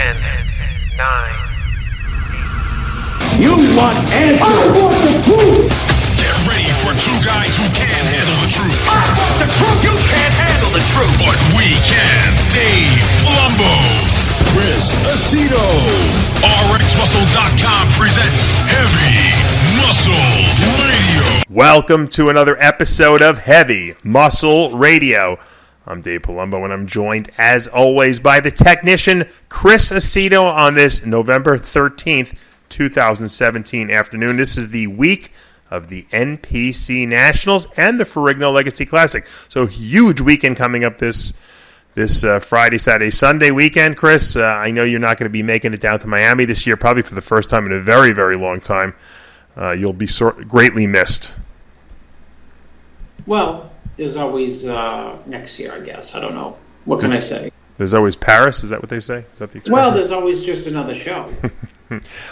10, 9. You want answers? I want the truth! Get ready for two guys who can't handle the truth. I want the truth! You can't handle the truth! But we can. Dave Palumbo, Chris Aceto. RxMuscle.com presents Heavy Muscle Radio. Welcome to another episode of Heavy Muscle Radio. I'm Dave Palumbo, and I'm joined, as always, by the technician, Chris Aceto, on this November 13th, 2017 afternoon. This is the week of the NPC Nationals and the FERRIGNO Legacy Classic. So, huge weekend coming up this Friday, Saturday, Sunday weekend, Chris. I know you're not going to be making it down to Miami this year, probably for the first time in a very, very long time. You'll be greatly missed. Well, there's always next year, I guess. I don't know. What can I say? There's always Paris? Is that what they say? Is that the expression? Well, there's always just another show.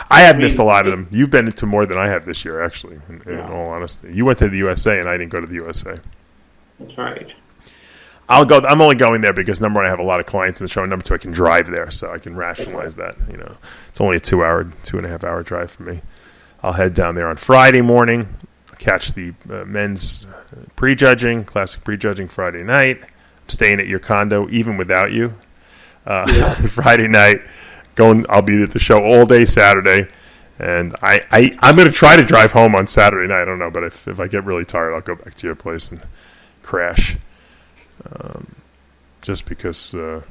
I have missed a lot of them. You've been to more than I have this year, actually, in all honesty. You went to the USA, and I didn't go to the USA. That's right. I'll go. I'm only going there because, number one, I have a lot of clients in the show, and number two, I can drive there, so I can rationalize that. You know, it's only a 2.5 hour drive for me. I'll head down there on Friday morning, catch the men's prejudging, classic prejudging Friday night. I'm staying at your condo even without you. Friday night, I'll be at the show all day Saturday, and I'm going to try to drive home on Saturday night. I don't know, but if I get really tired, I'll go back to your place and crash. Just because I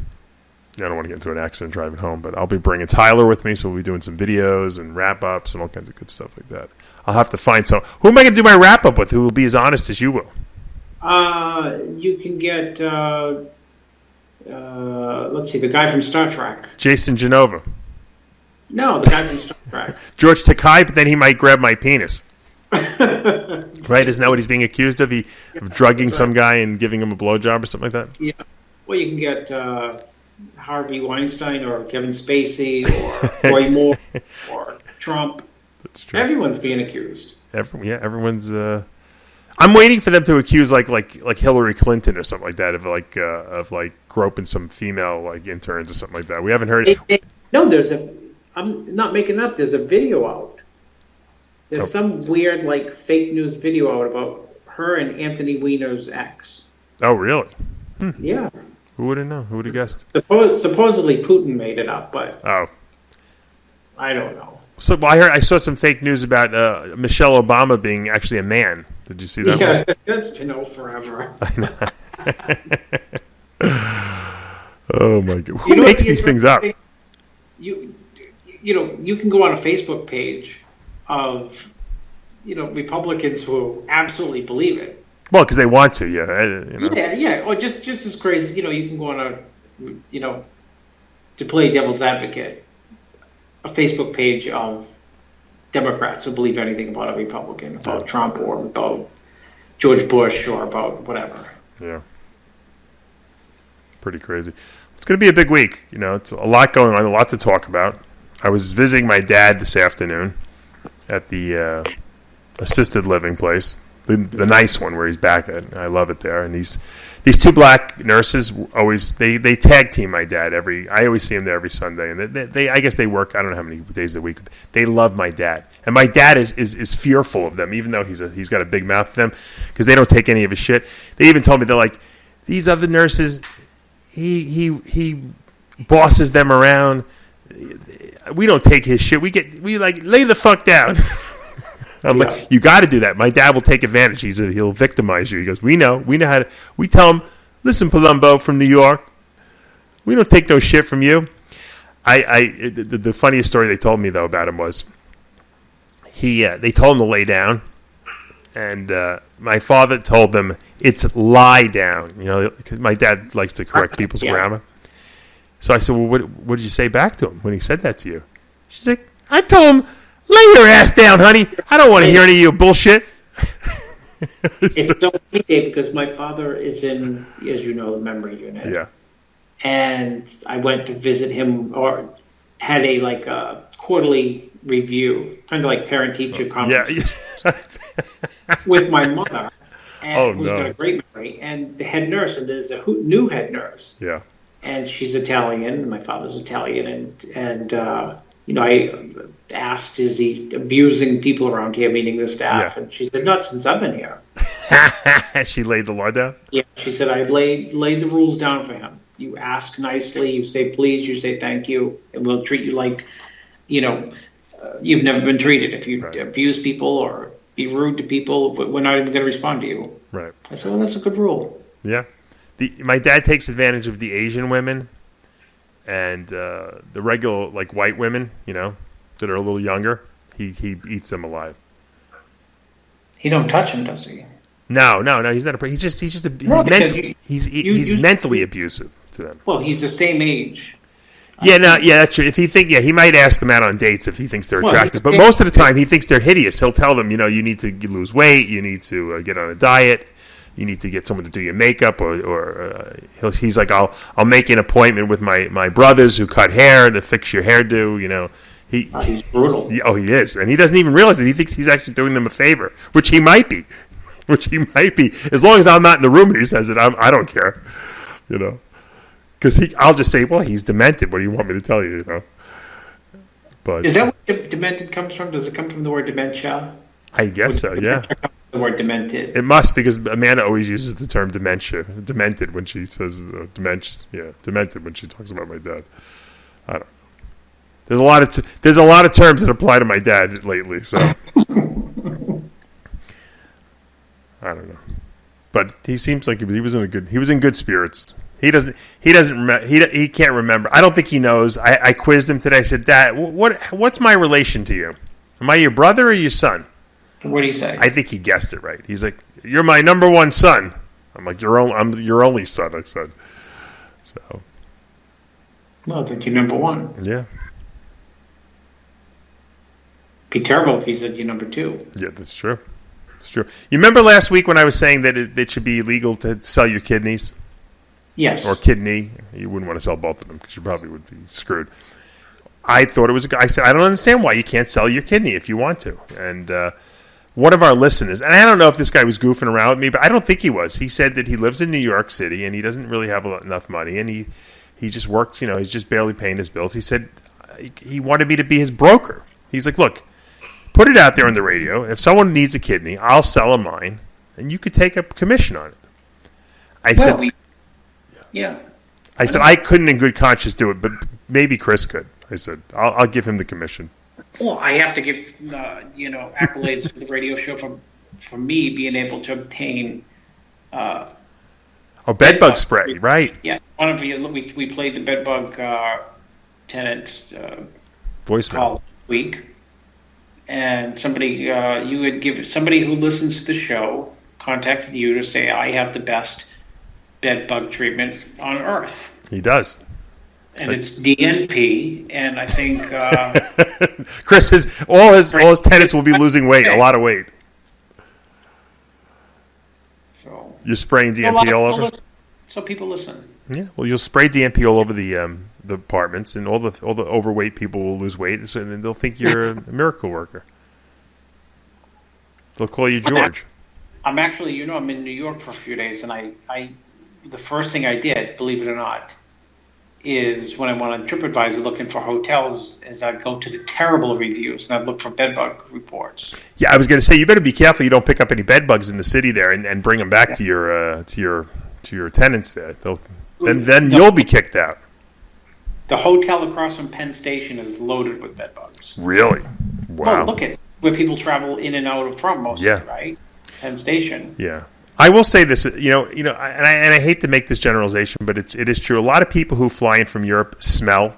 don't want to get into an accident driving home, but I'll be bringing Tyler with me, so we'll be doing some videos and wrap-ups and all kinds of good stuff like that. I'll have to find some. Who am I going to do my wrap-up with who will be as honest as you will? You can get, let's see, the guy from Star Trek. Jason Genova. No, the guy from Star Trek. George Takei, but then he might grab my penis. Right? Isn't that what he's being accused of? Of drugging some guy and giving him a blowjob or something like that? Yeah. Well, you can get Harvey Weinstein or Kevin Spacey or Roy Moore or Trump. That's true. Everyone's being accused. Everyone's. I'm waiting for them to accuse like Hillary Clinton or something like that of groping some female interns or something like that. We haven't heard. No, I'm not making up. There's a video out. There's some weird fake news video out about her and Anthony Weiner's ex. Oh, really? Yeah. Who would have known? Who would have guessed? Supposedly Putin made it up, but I don't know. So I saw some fake news about Michelle Obama being actually a man. Did you see that? Yeah, that's been out forever. I know. Oh my God! Who makes these things up? You can go on a Facebook page of Republicans who absolutely believe it. Well, because they want to, yeah. Yeah. Or just as crazy, you can go on to play devil's advocate, a Facebook page of Democrats who believe anything about a Republican, about Trump or about George Bush or about whatever. Yeah. Pretty crazy. It's going to be a big week. It's a lot going on, a lot to talk about. I was visiting my dad this afternoon at the assisted living place, the nice one where he's back at. I love it there. And these two black nurses always they tag team my dad I always see him there every Sunday, and they I guess they work, I don't know how many days a week. They love my dad, and my dad is fearful of them, even though he's got a big mouth to them, because they don't take any of his shit. They even told me, they're like, these other nurses, he bosses them around. We don't take his shit. We lay the fuck down. I'm like, you got to do that. My dad will take advantage. He'll victimize you. He goes, we know how to. We tell him, listen, Palumbo from New York, we don't take no shit from you. The funniest story they told me though about him was they told him to lay down, and my father told them it's lie down. Cause my dad likes to correct people's grammar. So I said, well, what did you say back to him when he said that to you? She's like, I told him, lay your ass down, honey. I don't want to hear any of your bullshit. It's so funny, Dave, because my father is in, as you know, the memory unit. Yeah. And I went to visit him, or had a quarterly review, kind of like parent-teacher conference, with my mother. And who's got a great memory, and the head nurse, and there's a new head nurse. Yeah. and she's Italian. My father's Italian, and I asked, "Is he abusing people around here?" Meaning the staff, and she said, "Not since I've been here." She laid the law down? Yeah, she said, "I laid the rules down for him. You ask nicely, you say please, you say thank you, and we'll treat you like, you've never been treated. If you abuse people or be rude to people, we're not even going to respond to you." Right. I said, "Well, that's a good rule." Yeah. My dad takes advantage of the Asian women and the regular, like, white women, that are a little younger. He eats them alive. He don't touch him, does he? No. He's not he's mentally abusive to them. Well, he's the same age. That's true. If he might ask them out on dates if he thinks they're attractive. But most of the time, he thinks they're hideous. He'll tell them, you need to lose weight, you need to get on a diet, you need to get someone to do your makeup, or he's like, I'll make an appointment with my brothers who cut hair to fix your hairdo. He's brutal. Oh, he is, and he doesn't even realize it. He thinks he's actually doing them a favor, which he might be. As long as I'm not in the room and he says it, I don't care, because I'll just say, well, he's demented. What do you want me to tell you? But is that where demented comes from? Does it come from the word dementia? I guess so. Yeah. The word demented. It must, because Amanda always uses the term demented when she says dementia. Yeah, demented when she talks about my dad. I don't know. There's a lot of terms that apply to my dad lately, so I don't know. But he seems like he was in good spirits. He can't remember. I don't think he knows. I quizzed him today. I said, "Dad, what's my relation to you? Am I your brother or your son?" What do you say? I think he guessed it right. He's like, "You're my number one son." I'm like, I'm your only son, I said. So. Well, then you're number one. Yeah. Be terrible if he said you're number two. Yeah, that's true. It's true. You remember last week when I was saying that it should be illegal to sell your kidneys? Yes. Or kidney. You wouldn't want to sell both of them because you probably would be screwed. I thought it was I said, I don't understand why you can't sell your kidney if you want to. And one of our listeners, and I don't know if this guy was goofing around with me, but I don't think he was. He said that he lives in New York City and he doesn't really have enough money, and he just works, he's just barely paying his bills. He said he wanted me to be his broker. He's like, "Look, put it out there on the radio. If someone needs a kidney, I'll sell them mine, and you could take a commission on it." I said, I couldn't in good conscience do it, but maybe Chris could. I said, I'll give him the commission. Well, I have to give accolades for the radio show for me being able to obtain. Bedbug spray, right? Yeah, one of you. We played the bedbug tenant voicemail call this week, and somebody somebody who listens to the show contacted you to say, "I have the best bedbug treatment on earth." He does. And it's DNP, and I think Chris, all his tenants will be losing weight, a lot of weight. So you're spraying DNP all over, so people listen. Yeah, well, you'll spray DNP all over the apartments, and all the overweight people will lose weight, and then they'll think you're a miracle worker. They'll call you George. I'm actually, I'm in New York for a few days, and I the first thing I did, believe it or not, is when I went on TripAdvisor looking for hotels, is I'd go to the terrible reviews and I'd look for bedbug reports. Yeah, I was going to say, you better be careful you don't pick up any bedbugs in the city there and bring them back to your tenants there. Then you'll be kicked out. The hotel across from Penn Station is loaded with bedbugs. Really? Wow. Oh, look at where people travel in and out from mostly, right? Penn Station. Yeah. I will say this, and I hate to make this generalization, but it is true. A lot of people who fly in from Europe smell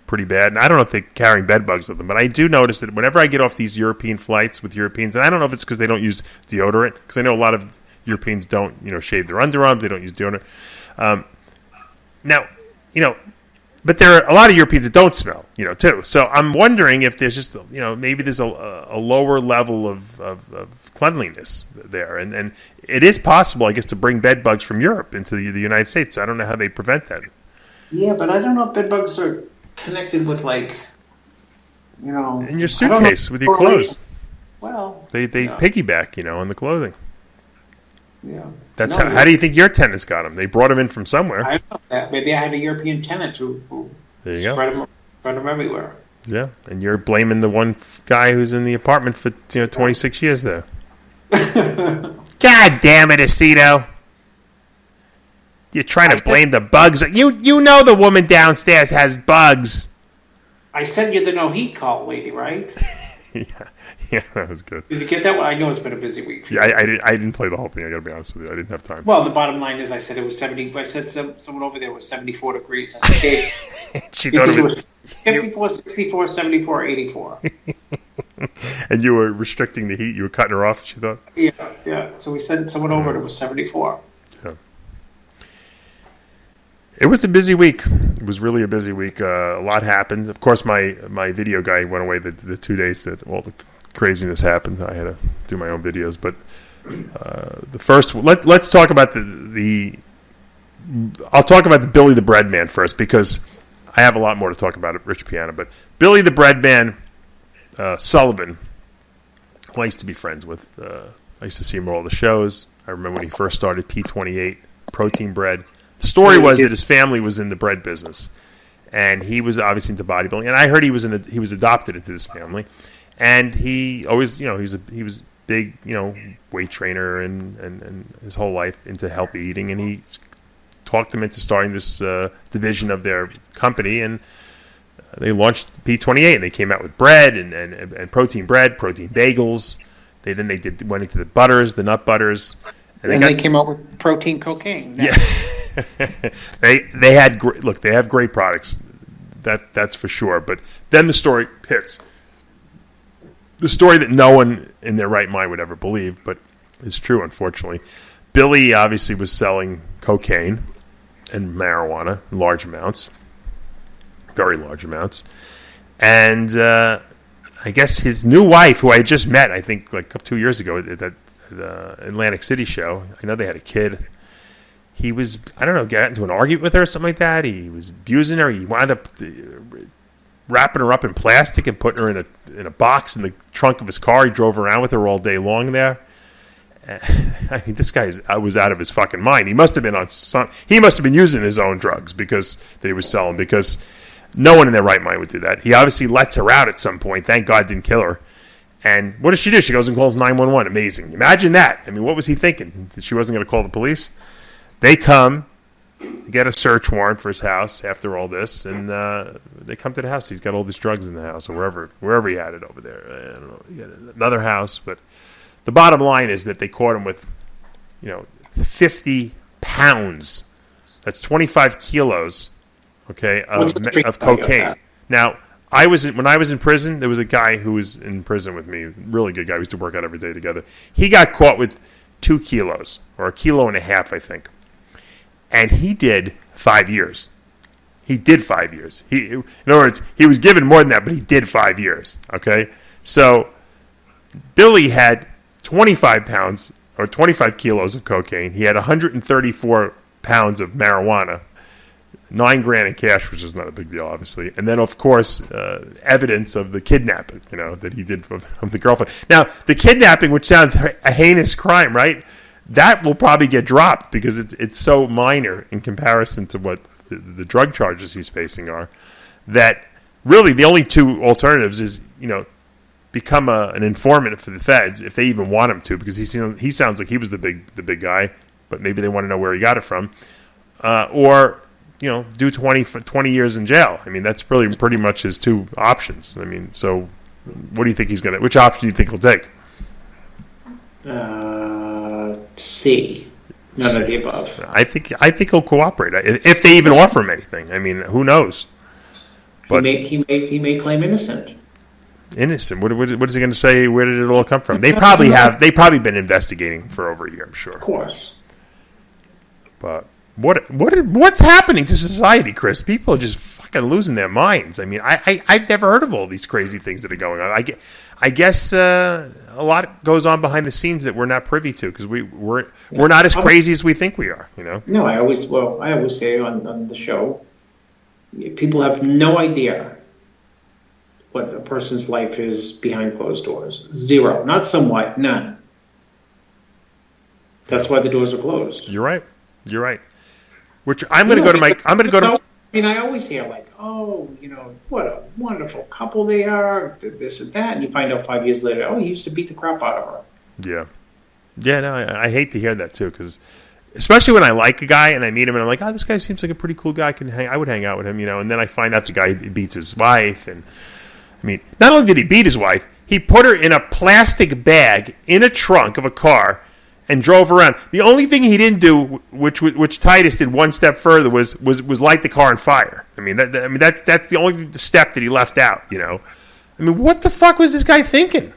pretty bad, and I don't know if they're carrying bed bugs with them, but I do notice that whenever I get off these European flights with Europeans, and I don't know if it's because they don't use deodorant, because I know a lot of Europeans don't, shave their underarms, they don't use deodorant. But there are a lot of Europeans that don't smell, too. So I'm wondering if there's just, maybe there's a lower level of cleanliness there. And it is possible, I guess, to bring bed bugs from Europe into the United States. I don't know how they prevent that. Yeah, but I don't know if bed bugs are connected with, in your suitcase with your clothes. Well, They piggyback, on the clothing. Yeah. That's how do you think your tenants got him? They brought him in from somewhere. I don't know that. Maybe I had a European tenant who There you go. spread them everywhere. Yeah, and you're blaming the one guy who's in the apartment for 26 years there. God damn it, Aceto! You're trying to blame the bugs. You know the woman downstairs has bugs. I sent you the no heat call, lady, right? Yeah, that was good. Did you get that one? I know it's been a busy week. Yeah, I didn't play the whole thing. I got to be honest with you. I didn't have time. Well, the bottom line is, I said it was 70. I said someone over there was 74 degrees. I said, She thought it was 54, 64, 74, 84. And you were restricting the heat. You were cutting her off. She thought. Yeah. So we sent someone over, and it was 74. Yeah. It was a busy week. It was really a busy week. A lot happened. Of course, my video guy went away the 2 days that all the craziness happened. I had to do my own videos. But the first, let's talk about the I'll talk about the Billy the Bread Man first, because I have a lot more to talk about at Rich Piana. But Billy the Bread Man Sullivan, who I used to be friends with. I used to see him at all the shows. I remember when he first started P28, Protein Bread. The story was that his family was in the bread business, and he was obviously into bodybuilding. And I heard he was adopted into this family, and he always, he was big, weight trainer and his whole life into healthy eating, and he talked him into starting this division of their company, and they launched P28, and they came out with bread and protein bread, protein bagels. They went into the butters, the nut butters, and they came out with protein cocaine. Yeah. they have great products, that's for sure. But then the story hits, the story that no one in their right mind would ever believe, but is true, unfortunately. Billy obviously was selling cocaine and marijuana in large amounts, very large amounts, and I guess his new wife, who I had just met, I think like 2 years ago at that Atlantic City show, I know they had a kid. He was, I don't know, got into an argument with her or something like that. He was abusing her. He wound up wrapping her up in plastic and putting her in a box in the trunk of his car. He drove around with her all day long there. I mean, this guy was out of his fucking mind. He must have been he must have been using his own drugs that he was selling, because no one in their right mind would do that. He obviously lets her out at some point. Thank God didn't kill her. And what does she do? She goes and calls 911. Amazing. Imagine that. I mean, what was he thinking? That she wasn't going to call the police? They come, get a search warrant for his house after all this, and they come to the house. He's got all these drugs in the house, or wherever he had it over there. I don't know. He had another house, but the bottom line is that they caught him with, 50 pounds. That's 25 kilos, okay, of cocaine. Now, when I was in prison, there was a guy who was in prison with me, really good guy. We used to work out every day together. He got caught with 2 kilos, or 1.5 kilos, I think. And he did 5 years. He did 5 years. In other words, he was given more than that, but he did 5 years. Okay? So Billy had 25 pounds or 25 kilos of cocaine. He had 134 pounds of marijuana, $9,000 in cash, which is not a big deal, obviously. And then, of course, evidence of the kidnapping, that he did of the girlfriend. Now, the kidnapping, which sounds a heinous crime, right? That will probably get dropped because it's so minor in comparison to what the drug charges he's facing are, that really the only two alternatives is, become an informant for the feds, if they even want him to, because he sounds like he was the big guy, but maybe they want to know where he got it from, or do 20 years in jail. I mean, that's really pretty much his two options. I mean, so what do you think which option do you think he'll take? C. None of the above. I think he'll cooperate if they even offer him anything. I mean, who knows? But he may claim innocent. Innocent. What is he going to say? Where did it all come from? They probably have. They probably been investigating for over a year, I'm sure. Of course. But what's happening to society, Chris? People are just fucking losing their minds. I mean, I've never heard of all these crazy things that are going on. I guess a lot goes on behind the scenes that we're not privy to, because we're not as crazy as we think we are. No, I always say on the show, people have no idea what a person's life is behind closed doors. Zero. Not somewhat. None. That's why the doors are closed. You're right. Which I'm going to go to my. I'm going to go to. I mean, I always hear like, oh, what a wonderful couple they are, this and that, and you find out 5 years later, oh, he used to beat the crap out of her. Yeah. No, I hate to hear that too, because especially when I like a guy and I meet him and I'm like, oh, this guy seems like a pretty cool guy. I would hang out with him, and then I find out the guy beats his wife, and I mean, not only did he beat his wife, he put her in a plastic bag in a trunk of a car and drove around. The only thing he didn't do, which Titus did one step further, was light the car on fire. I mean, that's the only step that he left out. I mean, what the fuck was this guy thinking?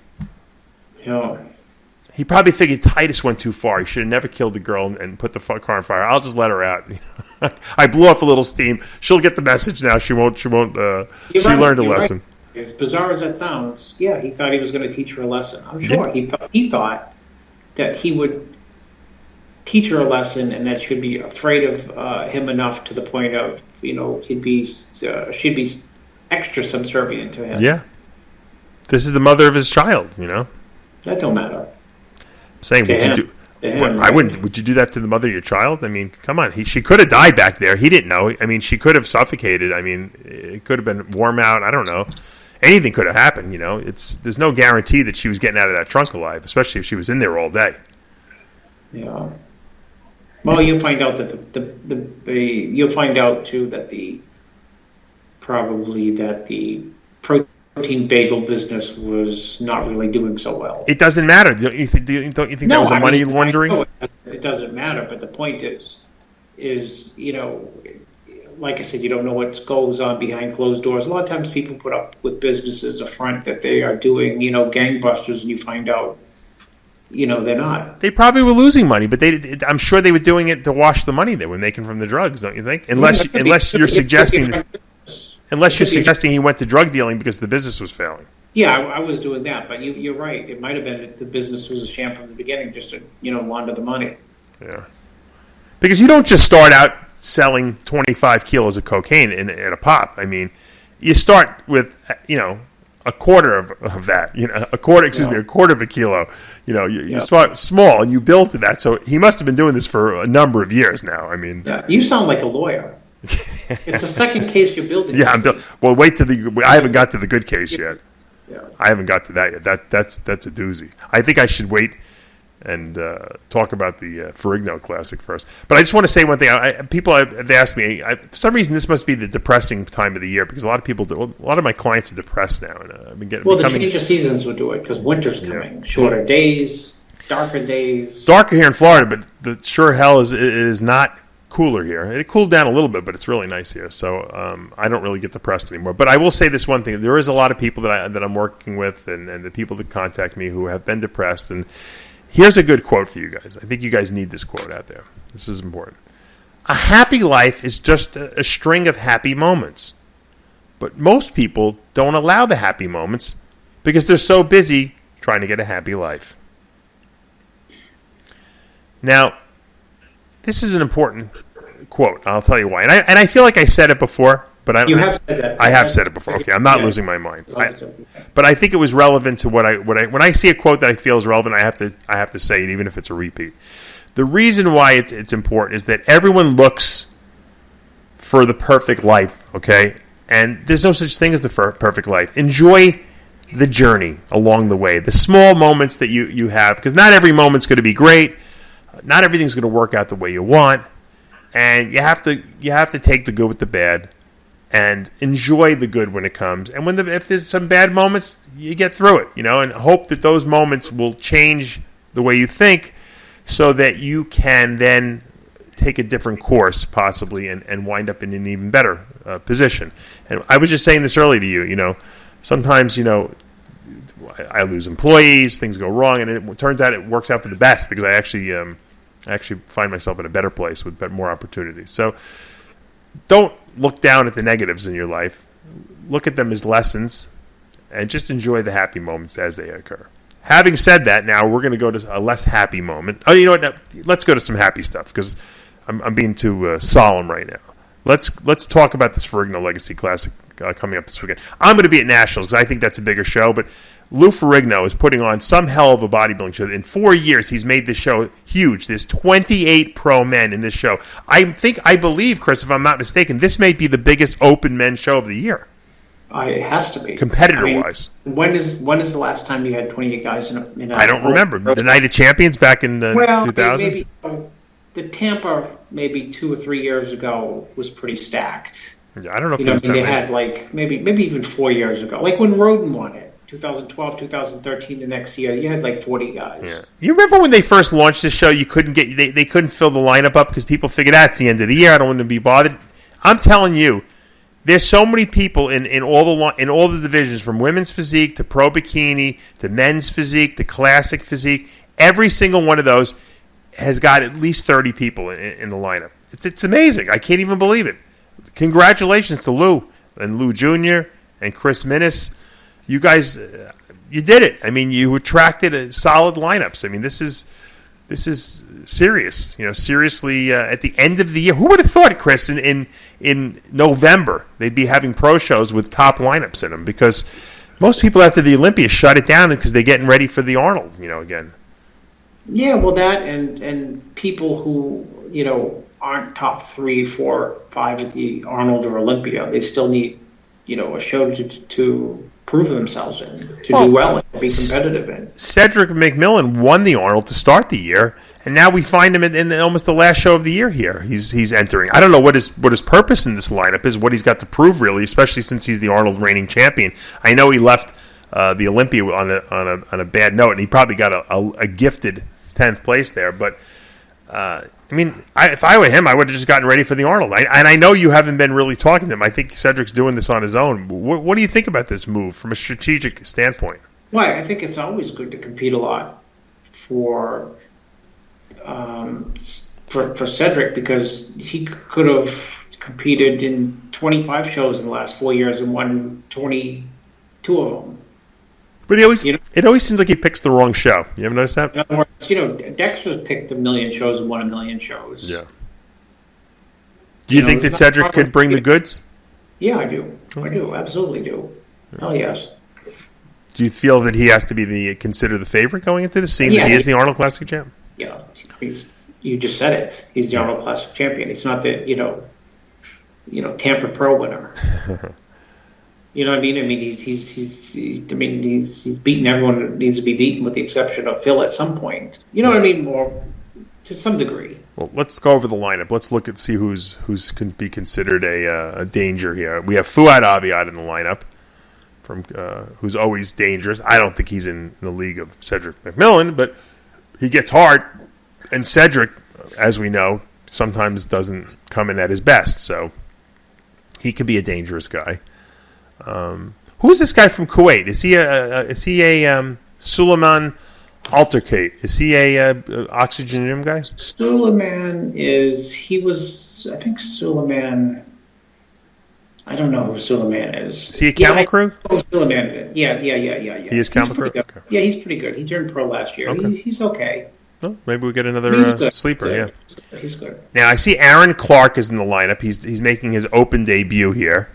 He probably figured Titus went too far. He should have never killed the girl and put the car on fire. I'll just let her out. I blew off a little steam. She'll get the message now. She won't. She learned a lesson. Right. As bizarre as that sounds, yeah, he thought he was going to teach her a lesson. I'm sure he thought that he would teach her a lesson, and that she'd be afraid of him enough to the point of she'd be extra subservient to him. Yeah, this is the mother of his child. That don't matter. I'm saying, would you do? I wouldn't. Would you do that to the mother of your child? I mean, come on. She could have died back there. He didn't know. I mean, she could have suffocated. I mean, it could have been warm out. I don't know. Anything could have happened. There's no guarantee that she was getting out of that trunk alive, especially if she was in there all day. Yeah. Well, you'll find out that you'll find out too that the protein bagel business was not really doing so well. It doesn't matter. Don't you think that was a money laundering? It doesn't matter, but the point is, like I said, you don't know what goes on behind closed doors. A lot of times people put up with businesses a front that they are doing, gangbusters, and you find out, they're not. They probably were losing money, but I'm sure they were doing it to wash the money they were making from the drugs, don't you think? Unless you're suggesting he went to drug dealing because the business was failing. Yeah, I was doing that, but you're right. It might have been that the business was a sham from the beginning, just to launder the money. Yeah, because you don't just start out selling 25 kilos of cocaine at a pop. I mean, you start with a quarter of that. A quarter of a kilo. You start small and you build to that. So he must have been doing this for a number of years now. I mean, you sound like a lawyer. It's the second case you're building. Yeah, well, wait till I haven't got to the good case yet. Yeah. I haven't got to that yet. That's a doozy. I think I should wait and talk about the Ferrigno Classic first. But I just want to say one thing. People have asked me, for some reason, this must be the depressing time of the year because a lot of my clients are depressed now. And I've been getting the change of seasons would do it because winter's coming. Shorter days, darker days. Darker here in Florida, but the sure hell is not cooler here. It cooled down a little bit, but it's really nice here. So I don't really get depressed anymore. But I will say this one thing: there is a lot of people that I'm working with, and the people that contact me who have been depressed. And here's a good quote for you guys. I think you guys need this quote out there. This is important. A happy life is just a string of happy moments. But most people don't allow the happy moments because they're so busy trying to get a happy life. Now, this is an important quote. I'll tell you why. And I feel like I said it before, but I have said that. I have said it before. Okay, I'm not losing my mind. But I think it was relevant to when I see a quote that I feel is relevant, I have to say it, even if it's a repeat. The reason why it's important is that everyone looks for the perfect life. Okay, and there's no such thing as the perfect life. Enjoy the journey along the way, the small moments that you have, because not every moment's going to be great. Not everything's going to work out the way you want, and you have to take the good with the bad, and enjoy the good when it comes. And if there's some bad moments, you get through it, and hope that those moments will change the way you think, so that you can then take a different course possibly and wind up in an even better position. And I was just saying this earlier to you. Sometimes I lose employees, things go wrong, and it turns out it works out for the best because I actually find myself in a better place with more opportunities. So don't look down at the negatives in your life. Look at them as lessons and just enjoy the happy moments as they occur. Having said that, now we're going to go to a less happy moment. Oh, you know what? Now, let's go to some happy stuff because I'm being too solemn right now. Let's talk about this Ferrigno Legacy Classic coming up this weekend. I'm going to be at Nationals because I think that's a bigger show, but Lou Ferrigno is putting on some hell of a bodybuilding show. In 4 years, he's made this show huge. There's 28 pro men in this show. I believe, Chris, if I'm not mistaken, this may be the biggest open men's show of the year. It has to be. Competitor-wise. When is the last time you had 28 guys in a I don't remember. The Night of Champions back in 2000? Maybe the Tampa, maybe 2 or 3 years ago, was pretty stacked. Yeah, I don't know if they had like maybe even 4 years ago. Like when Roden won it, 2012, 2013, the next year, you had like 40 guys. Yeah. You remember when they first launched this show, you couldn't get they couldn't fill the lineup up because people figured that's the end of the year. I don't want to be bothered. I'm telling you, there's so many people in all the divisions, from women's physique to pro bikini to men's physique to classic physique. Every single one of those has got at least 30 people in the lineup. It's amazing. I can't even believe it. Congratulations to Lou and Lou Jr. and Chris Minnis. You guys, you did it. I mean, you attracted a solid lineups. I mean, this is serious. Seriously, at the end of the year, who would have thought, Chris, in November they'd be having pro shows with top lineups in them? Because most people after the Olympia shut it down because they're getting ready for the Arnold. Again. Yeah, well, that and people who aren't top 3, 4, 5 at the Arnold or Olympia, they still need a show to prove themselves in, to do well and be competitive in. Cedric McMillan won the Arnold to start the year, and now we find him in almost the last show of the year here. He's entering. I don't know what his purpose in this lineup is, what he's got to prove, really, especially since he's the Arnold reigning champion. I know he left the Olympia on a bad note, and he probably got a gifted 10th place there, but if I were him, I would have just gotten ready for the Arnold. And I know you haven't been really talking to him. I think Cedric's doing this on his own. What do you think about this move from a strategic standpoint? Well, I think it's always good to compete a lot for Cedric, because he could have competed in 25 shows in the last 4 years and won 22 of them. But it always seems like he picks the wrong show. You ever notice that? In other words, Dexter's picked 1 million shows and won 1 million shows. Yeah. Do you think that Cedric could bring the goods? Yeah, I do. Okay. I do. Absolutely do. Hell yes. Do you feel that he has to be considered the favorite going into this, seeing that he is the Arnold Classic champ? Yeah. You just said it. He's the Arnold Classic champion. He's not the, Tampa Pro winner. You know what I mean? I mean, he's beaten everyone that needs to be beaten, with the exception of Phil at some point. You know what I mean? More to some degree. Well, let's go over the lineup. Let's look at see who's can be considered a danger here. We have Fouad Abiad in the lineup, from who's always dangerous. I don't think he's in the league of Cedric McMillan, but he gets hard, and Cedric, as we know, sometimes doesn't come in at his best. So he could be a dangerous guy. Who's this guy from Kuwait? Is he a Suleiman Altercate? Is he a Oxygen Gym guy? Suleiman I think Suleiman. I don't know who Suleiman is. Is he a Camel Crew? Oh, Suleiman. Yeah. He is Camel Crew? Okay. Yeah, he's pretty good. He turned pro last year. Okay. He's okay. Well, maybe we get another sleeper. Yeah, he's good. Now I see Aaron Clark is in the lineup. He's making his open debut here.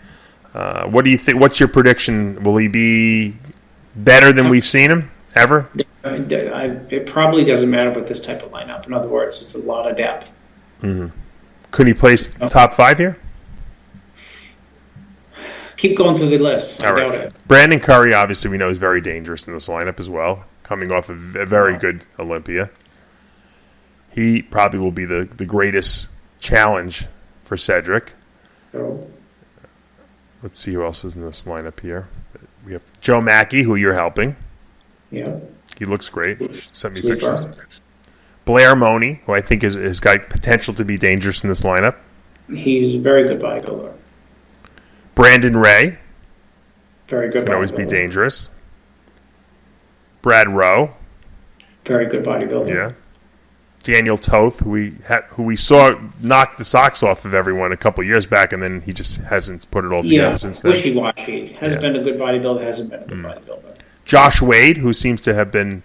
What do you think? What's your prediction? Will he be better than we've seen him ever? It probably doesn't matter with this type of lineup. In other words, it's a lot of depth. Mm-hmm. Could he place top 5 here? Keep going through the list. I doubt it. Brandon Curry, obviously, we know is very dangerous in this lineup as well, coming off of a very good Olympia. He probably will be the greatest challenge for Cedric. So, let's see who else is in this lineup here. We have Joe Mackey, who you're helping. Yeah. He looks great. Sent me pictures. Blair Money, who I think has got potential to be dangerous in this lineup. He's a very good bodybuilder. Brandon Ray. Very good bodybuilder. Can always be dangerous. Brad Rowe. Very good bodybuilder. Yeah. Daniel Toth, who we saw knock the socks off of everyone a couple years back, and then he just hasn't put it all together since then. Wishy-washy. Has been a good bodybuilder, hasn't been a good bodybuilder. Josh Wade, who seems to have been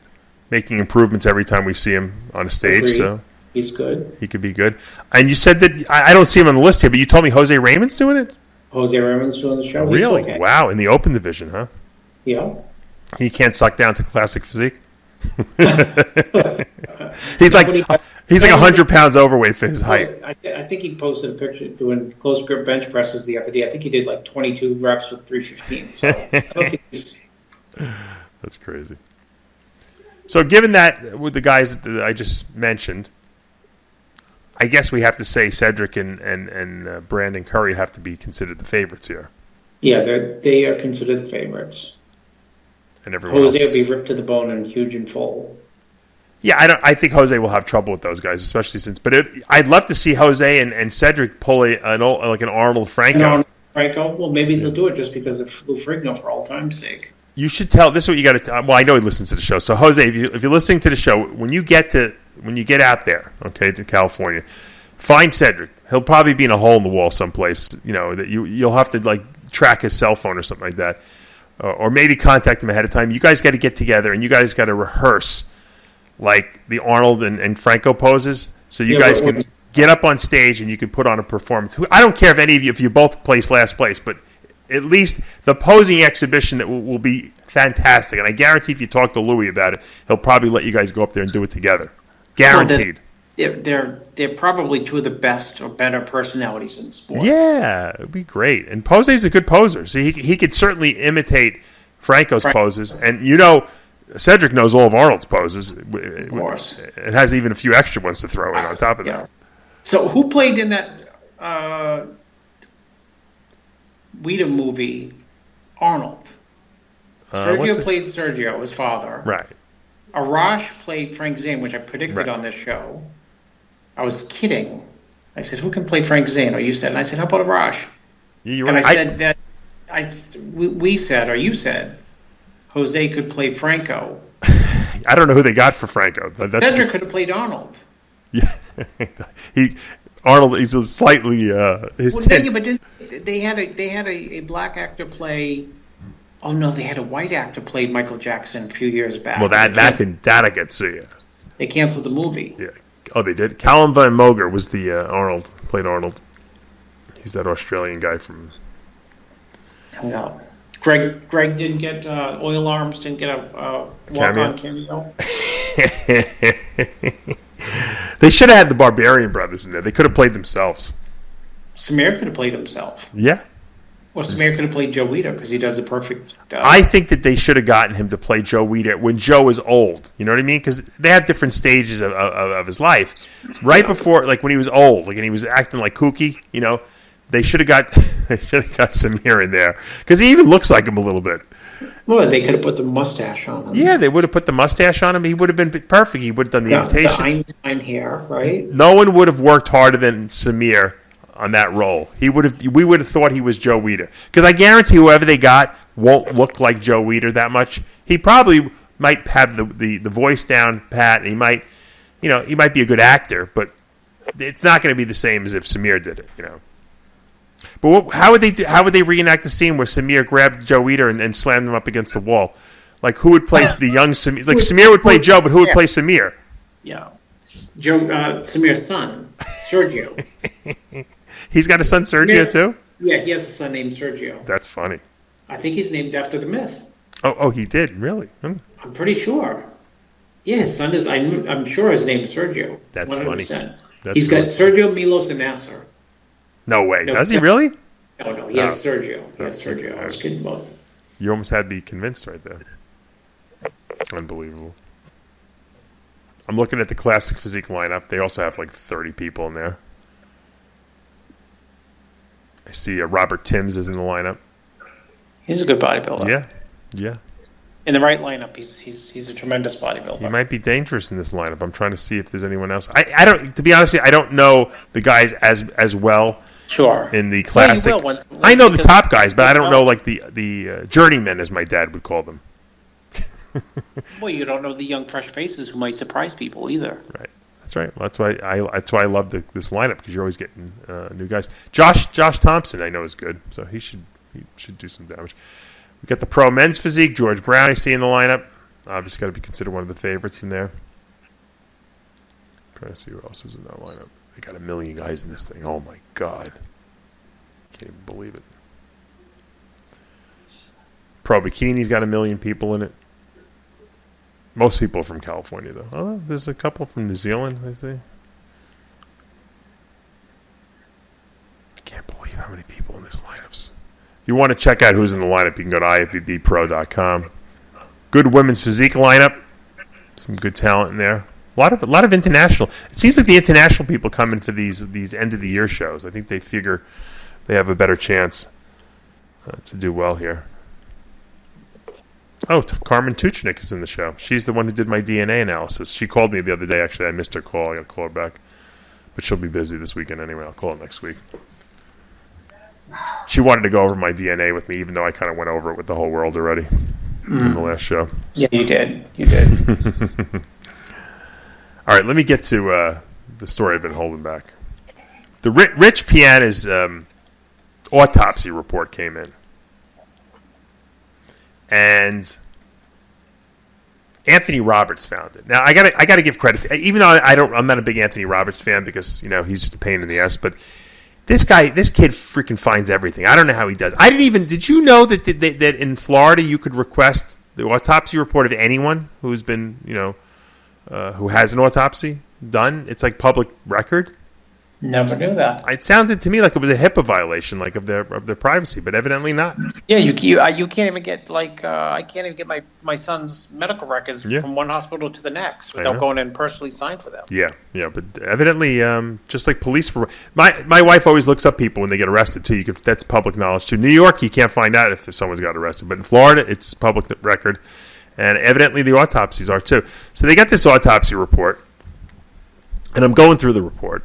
making improvements every time we see him on a stage. Agreed. So he's good. He could be good. And you said that, I don't see him on the list here, but you told me Jose Raymond's doing it? Jose Raymond's doing the show. He's Really? okay. Wow. In the open division, huh? Yeah. He can't suck down to classic physique. he's like 100 pounds overweight for his height. I think he posted a picture doing close grip bench presses the other day. I think he did like 22 reps with 315. So I don't think he's... That's crazy. So given that with the guys that I just mentioned, I guess we have to say Cedric and Brandon Curry have to be considered the favorites here. Yeah, they are considered the favorites. And everyone Jose else will be ripped to the bone and huge and full. Yeah, I think Jose will have trouble with those guys, especially since. But I'd love to see Jose and Cedric pull an Arnold Franco. Franco? Well, maybe they'll do it just because of Lou Ferrigno for all time's sake. You should tell. This is what you got to tell. Well, I know he listens to the show. So Jose, if you're listening to the show, when you get out there, okay, to California, find Cedric. He'll probably be in a hole in the wall someplace. You know that you'll have to like track his cell phone or something like that, or maybe contact him ahead of time. You guys got to get together and you guys got to rehearse like the Arnold and Franco poses, so you guys can get up on stage and you can put on a performance. I don't care if you both place last place, but at least the posing exhibition that will be fantastic. And I guarantee if you talk to Louis about it, he'll probably let you guys go up there and do it together. Guaranteed. They're probably two of the best or better personalities in sport. Yeah, it'd be great. And Pose's a good poser, so he could certainly imitate Franco's poses. And Cedric knows all of Arnold's poses. Of course. It has even a few extra ones to throw in on top of that. So who played in that Whedon movie, Arnold? Sergio played Sergio, his father. Right. Arash played Frank Zane, which I predicted on this show. I was kidding. I said, who can play Frank Zane? Or you said, and I said, how about Arash? You're and right. I said that you said, Jose could play Franco. I don't know who they got for Franco. Cedric could have played Arnold. Yeah, Arnold. He's slightly his tint. But they had a black actor play. Oh no, they had a white actor play Michael Jackson a few years back. Well, that I could see. They canceled the movie. Yeah. Oh, they did. Callum Van Moger was the Arnold. Played Arnold. He's that Australian guy from. No. Greg didn't get Oil Arms didn't get a walk-on cameo. They should have had the Barbarian Brothers in there. They could have played themselves. Samir could have played himself. Yeah. Or Samir could have played Joe Weider because he does the perfect. I think that they should have gotten him to play Joe Weider when Joe is old. You know what I mean? Because they have different stages of his life. Right before, like when he was old, like and he was acting like kooky. They should have got Samir in there because he even looks like him a little bit. Well, they could have put the mustache on him. Yeah, they would have put the mustache on him. He would have been perfect. He would have done the imitation. The Einstein hair, right? No one would have worked harder than Samir on that role. We would have thought he was Joe Weider because I guarantee whoever they got won't look like Joe Weider that much. He probably might have the voice down pat, and he might be a good actor, but it's not going to be the same as if Samir did it. But how would they reenact the scene where Samir grabbed Joe Weider and slammed him up against the wall? Like who would play the young Samir? Like Samir would play Joe, but who would play Samir? Yeah, Samir's son, Sergio. He's got a son, Sergio, too? Yeah, he has a son named Sergio. That's funny. I think he's named after the myth. Oh, he did? Really? I'm pretty sure. Yeah, his son is, I'm sure his name is Sergio. That's 100%. Funny. He's got Sergio, Milos, and Nasser. No way. Does he really? No, he has Sergio. He has Sergio. I was kidding about it. You almost had me convinced right there. Unbelievable. I'm looking at the classic physique lineup. They also have like 30 people in there. I see Robert Timms is in the lineup. He's a good bodybuilder. Yeah. In the right lineup, he's a tremendous bodybuilder. He might be dangerous in this lineup. I'm trying to see if there's anyone else. I don't. To be honest, I don't know the guys as well. Sure. In the classic, well, once I know the top guys, but I don't know like the journeymen, as my dad would call them. Well, you don't know the young, fresh faces who might surprise people either. Right. That's right. Well, that's why I love this lineup because you're always getting new guys. Josh Thompson, I know is good, so he should do some damage. We got the pro men's physique. George Brown, I see in the lineup. Obviously, got to be considered one of the favorites in there. Trying to see who else is in that lineup. They got a million guys in this thing. Oh my God, can't even believe it. Pro Bikini's got 1 million people in it. Most people are from California, though. Oh, there's a couple from New Zealand, I see. I can't believe how many people in these lineups. If you want to check out who's in the lineup, you can go to ifbbpro.com. Good women's physique lineup. Some good talent in there. A lot of international. It seems like the international people come in for these end of the year shows. I think they figure they have a better chance to do well here. Oh, Carmen Tuchnik is in the show. She's the one who did my DNA analysis. She called me the other day. Actually, I missed her call. I got to call her back. But she'll be busy this weekend anyway. I'll call her next week. She wanted to go over my DNA with me, even though I kind of went over it with the whole world already in the last show. Yeah, you did. You did. All right, let me get to the story I've been holding back. The Rich Piana's autopsy report came in. And Anthony Roberts found it. Now I gotta give credit, even though I'm not a big Anthony Roberts fan because he's just a pain in the ass. But this kid freaking finds everything. I don't know how he does. Did you know that in Florida you could request the autopsy report of anyone who's been who has an autopsy done? It's like public record. Never knew that. It sounded to me like it was a HIPAA violation, like of their privacy, but evidently not. Yeah, you can't even get I can't even get my son's medical records from one hospital to the next without going in and personally sign for them. Yeah, but evidently, just like police. My wife always looks up people when they get arrested too. That's public knowledge too. New York, you can't find out if someone's got arrested, but in Florida, it's public record, and evidently the autopsies are too. So they got this autopsy report, and I'm going through the report.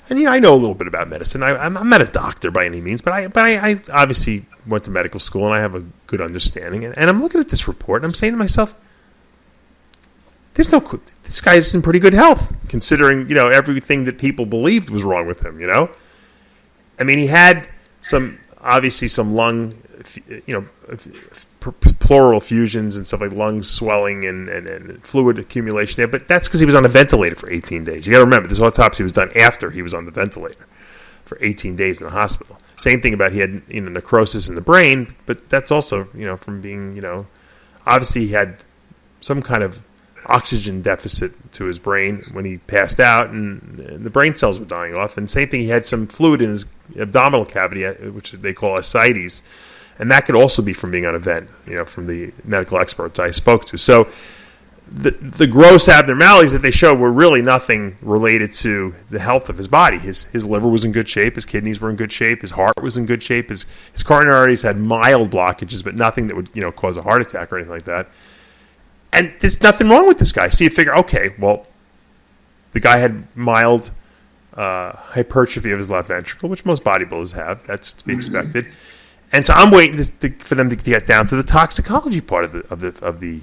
And I know a little bit about medicine. I'm not a doctor by any means, but I obviously went to medical school and I have a good understanding. And I'm looking at this report and I'm saying to myself, this guy's in pretty good health considering everything that people believed was wrong with him. I mean, he had some lung, pleural effusions and stuff like lung swelling and fluid accumulation there, but that's because he was on a ventilator for 18 days. You got to remember, this autopsy was done after he was on the ventilator for 18 days in the hospital. Same thing about he had necrosis in the brain, but that's also from being obviously he had some kind of oxygen deficit to his brain when he passed out, and the brain cells were dying off. And same thing, he had some fluid in his abdominal cavity, which they call ascites. And that could also be from being on a vent, from the medical experts I spoke to. So the gross abnormalities that they showed were really nothing related to the health of his body. His liver was in good shape. His kidneys were in good shape. His heart was in good shape. His coronary arteries had mild blockages, but nothing that would cause a heart attack or anything like that. And there's nothing wrong with this guy. So you figure, okay, well, the guy had mild hypertrophy of his left ventricle, which most bodybuilders have. That's to be expected. And so I'm waiting for them to get down to the toxicology part of the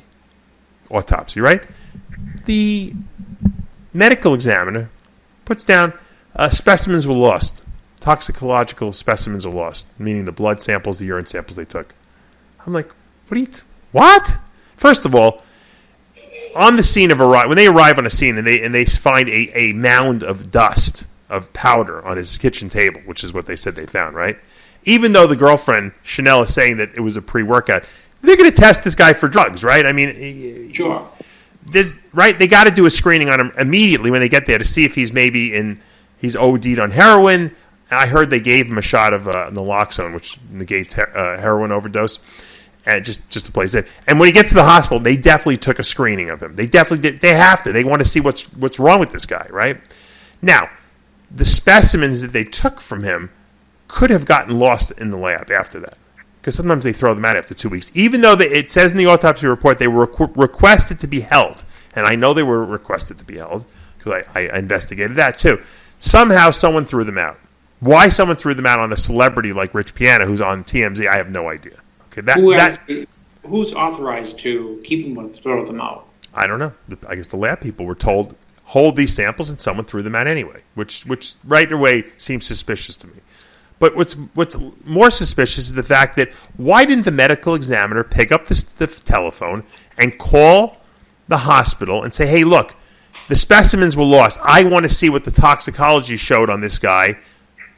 autopsy, right? The medical examiner puts down specimens were lost. Toxicological specimens are lost, meaning the blood samples, the urine samples they took. I'm like, what? First of all, on the scene when they arrive on a scene and they find a mound of dust, of powder on his kitchen table, which is what they said they found, right? Even though the girlfriend, Chanel, is saying that it was a pre-workout, they're going to test this guy for drugs, right? I mean, sure. Right? They got to do a screening on him immediately when they get there to see if he's he's OD'd on heroin. I heard they gave him a shot of naloxone, which negates heroin overdose, and just to play safe. And when he gets to the hospital, they definitely took a screening of him. They definitely did. They have to. They want to see what's wrong with this guy, right? Now, the specimens that they took from him could have gotten lost in the lab after that, because sometimes they throw them out after 2 weeks. Even though it says in the autopsy report they were requested to be held, and I know they were requested to be held because I investigated that too. Somehow someone threw them out. Why someone threw them out on a celebrity like Rich Piana, who's on TMZ, I have no idea. Okay, who's authorized to keep them and throw them out? I don't know. I guess the lab people were told hold these samples, and someone threw them out anyway, which right away seems suspicious to me. But what's more suspicious is the fact that why didn't the medical examiner pick up the telephone and call the hospital and say, hey, look, the specimens were lost. I want to see what the toxicology showed on this guy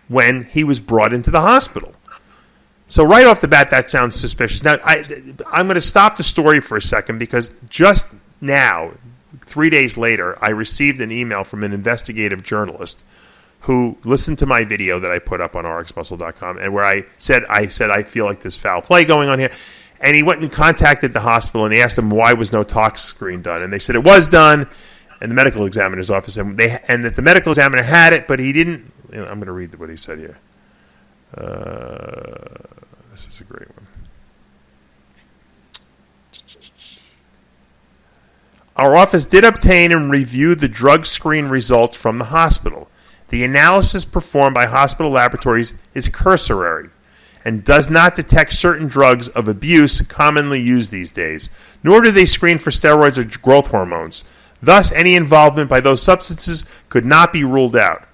when he was brought into the hospital. So right off the bat, that sounds suspicious. Now, I'm going to stop the story for a second because just now, 3 days later, I received an email from an investigative journalist who listened to my video that I put up on rxmuscle.com and where I said I feel like there's foul play going on here. And he went and contacted the hospital and he asked them why was no tox screen done. And they said it was done in the medical examiner's office and that the medical examiner had it, but he didn't. I'm going to read what he said here. This is a great one. Our office did obtain and review the drug screen results from the hospital. The analysis performed by hospital laboratories is cursory and does not detect certain drugs of abuse commonly used these days, nor do they screen for steroids or growth hormones. Thus, any involvement by those substances could not be ruled out.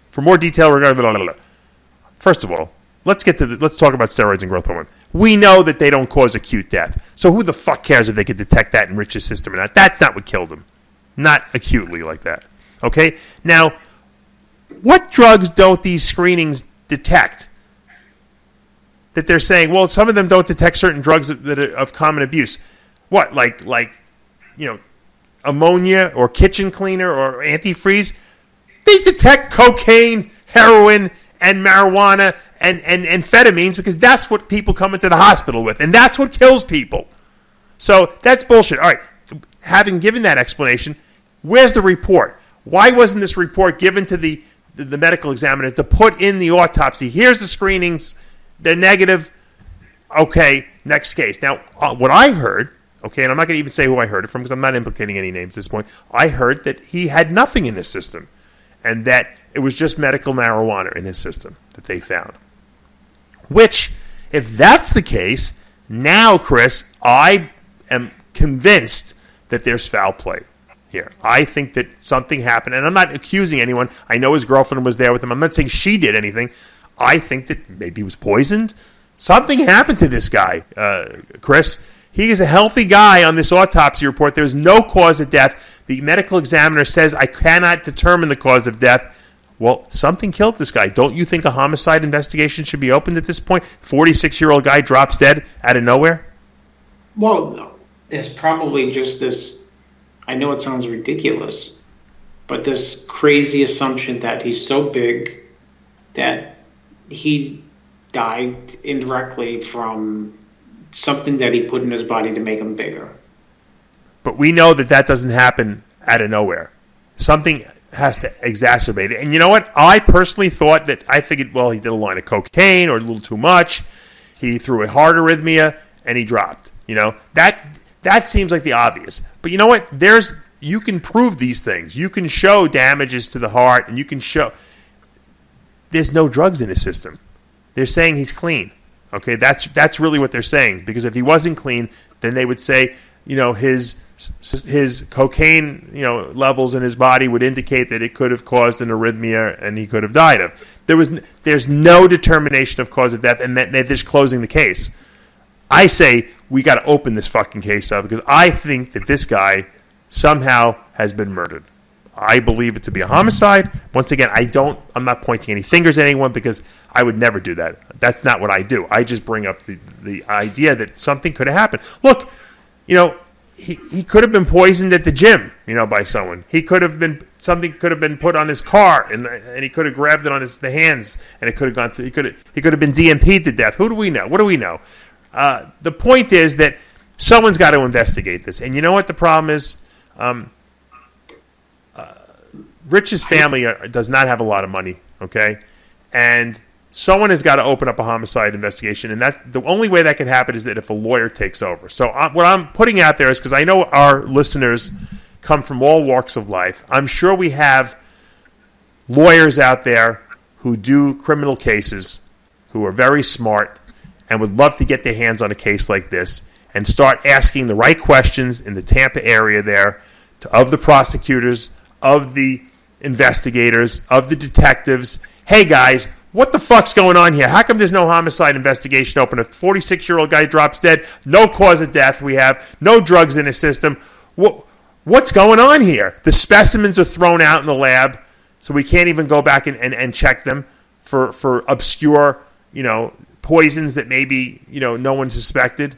For more detail regarding first of all, let's talk about steroids and growth hormone. We know that they don't cause acute death. So who the fuck cares if they could detect that in Rich's system or not? That's not what killed him. Not acutely like that. Okay? Now, what drugs don't these screenings detect? That they're saying, well, some of them don't detect certain drugs that are of common abuse. What, like ammonia or kitchen cleaner or antifreeze? They detect cocaine, heroin, and marijuana and amphetamines because that's what people come into the hospital with, and that's what kills people. So that's bullshit. All right, having given that explanation, where's the report? Why wasn't this report given to the medical examiner to put in the autopsy? Here's the screenings. They're negative. Okay, next case. Now, what I heard, okay, and I'm not going to even say who I heard it from because I'm not implicating any names at this point. I heard that he had nothing in his system and that it was just medical marijuana in his system that they found. Which, if that's the case, now, Chris, I am convinced that there's foul play here. I think that something happened, and I'm not accusing anyone. I know his girlfriend was there with him. I'm not saying she did anything. I think that maybe he was poisoned. Something happened to this guy, Chris. He is a healthy guy on this autopsy report. There's no cause of death. The medical examiner says, I cannot determine the cause of death. Well, something killed this guy. Don't you think a homicide investigation should be opened at this point? 46-year-old guy drops dead out of nowhere? Well, there's probably just this, I know it sounds ridiculous, but this crazy assumption that he's so big that he died indirectly from something that he put in his body to make him bigger. But we know that doesn't happen out of nowhere. Something has to exacerbate it. And you know what? I personally thought that, I figured, well, he did a line of cocaine or a little too much. He threw a heart arrhythmia and he dropped. You know, that seems like the obvious. But you know what? You can prove these things. You can show damages to the heart and you can show there's no drugs in his system. They're saying he's clean. Okay, that's really what they're saying. Because if he wasn't clean, then they would say, you know, his cocaine, you know, levels in his body would indicate that it could have caused an arrhythmia and he could have died of. There's no determination of cause of death, and they're just closing the case. I say we got to open this fucking case up because I think that this guy somehow has been murdered. I believe it to be a homicide. Once again, I'm not pointing any fingers at anyone because I would never do that. That's not what I do. I just bring up the idea that something could have happened. Look, you know, he could have been poisoned at the gym, you know, by someone. Something could have been put on his car and he could have grabbed it on the hands and it could have gone through. He could have been DMP'd to death. Who do we know? What do we know? The point is that someone's got to investigate this. And you know what the problem is? Rich's family does not have a lot of money, okay? And someone has got to open up a homicide investigation, and that's the only way that can happen is that if a lawyer takes over. So what I'm putting out there is, because I know our listeners come from all walks of life, I'm sure we have lawyers out there who do criminal cases who are very smart and would love to get their hands on a case like this and start asking the right questions in the Tampa area there of the prosecutors, of the investigators, of the detectives. Hey, guys, what the fuck's going on here? How come there's no homicide investigation open? A 46-year-old guy drops dead, no cause of death we have, no drugs in his system. What's going on here? The specimens are thrown out in the lab, so we can't even go back and check them for obscure, you know, poisons that maybe no one suspected.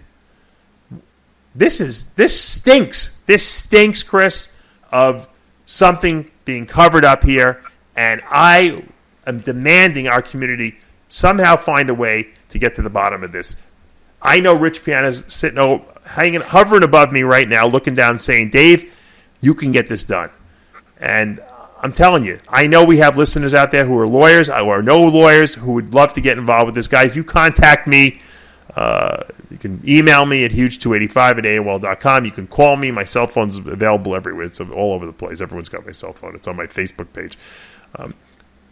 This stinks. This stinks, Chris, of something being covered up here, and I am demanding our community somehow find a way to get to the bottom of this. I know Rich Piana's sitting, hovering above me right now, looking down, saying, "Dave, you can get this done." And I'm telling you, I know we have listeners out there who are lawyers or no lawyers who would love to get involved with this. Guys, you contact me. You can email me at huge285@AOL.com. You can call me. My cell phone's available everywhere. It's all over the place. Everyone's got my cell phone. It's on my Facebook page.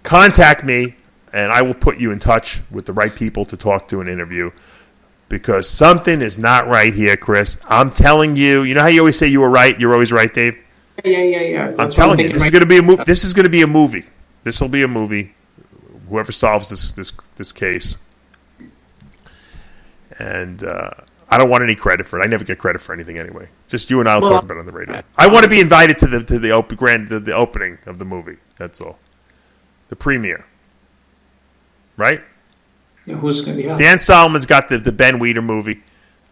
Contact me, and I will put you in touch with the right people to talk to and interview, because something is not right here, Chris. I'm telling you. You know how you always say you were right? You're always right, Dave? Yeah. I'm telling you, this is going to be a movie. This is going to be a movie. This will be a movie. Whoever solves this case. And I don't want any credit for it. I never get credit for anything anyway. Just you and I will talk about it on the radio. I want to be invited to the opening of the movie. That's all. The premiere. Right? Yeah, who's going to be? Dan Solomon's got the Ben Weeder movie.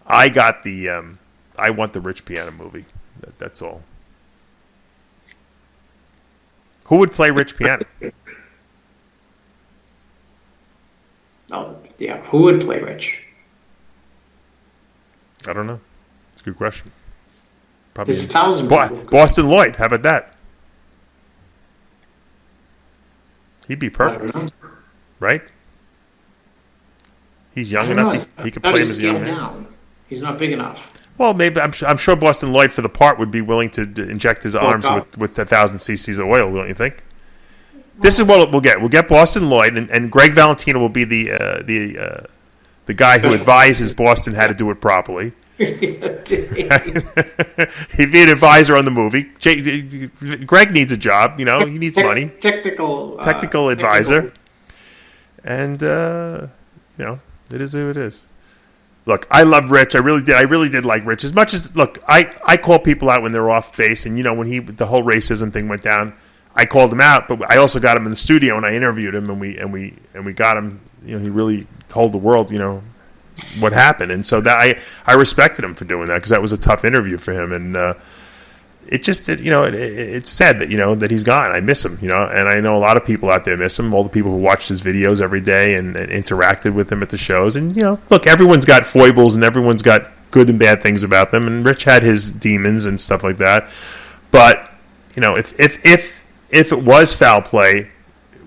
I got the I want the Rich Piana movie. That's all. Who would play Rich Piana? Oh, yeah. Who would play Rich? I don't know. It's a good question. Probably There's 1,000 people. Boston Lloyd. How about that? He'd be perfect, right? He's young enough. He could play him as a young man. He's not big enough. Well, maybe I'm sure Boston Lloyd for the part would be willing to inject his arms with 1,000 cc's of oil. Don't you think? This is what we'll get. We'll get Boston Lloyd, and Greg Valentino will be the guy who advises Boston how to do it properly. He'd be an advisor on the movie. Greg needs a job. He needs money. Technical advisor. And it is who it is. Look, I love Rich. I really did like Rich as much as. Look, I call people out when they're off base, and when the whole racism thing went down, I called him out. But I also got him in the studio and I interviewed him, and we got him. He really told the world, what happened, and so that I respected him for doing that, because that was a tough interview for him, and it's sad that that he's gone. I miss him, and I know a lot of people out there miss him. All the people who watched his videos every day and interacted with him at the shows, and look, everyone's got foibles and everyone's got good and bad things about them, and Rich had his demons and stuff like that. But if it was foul play,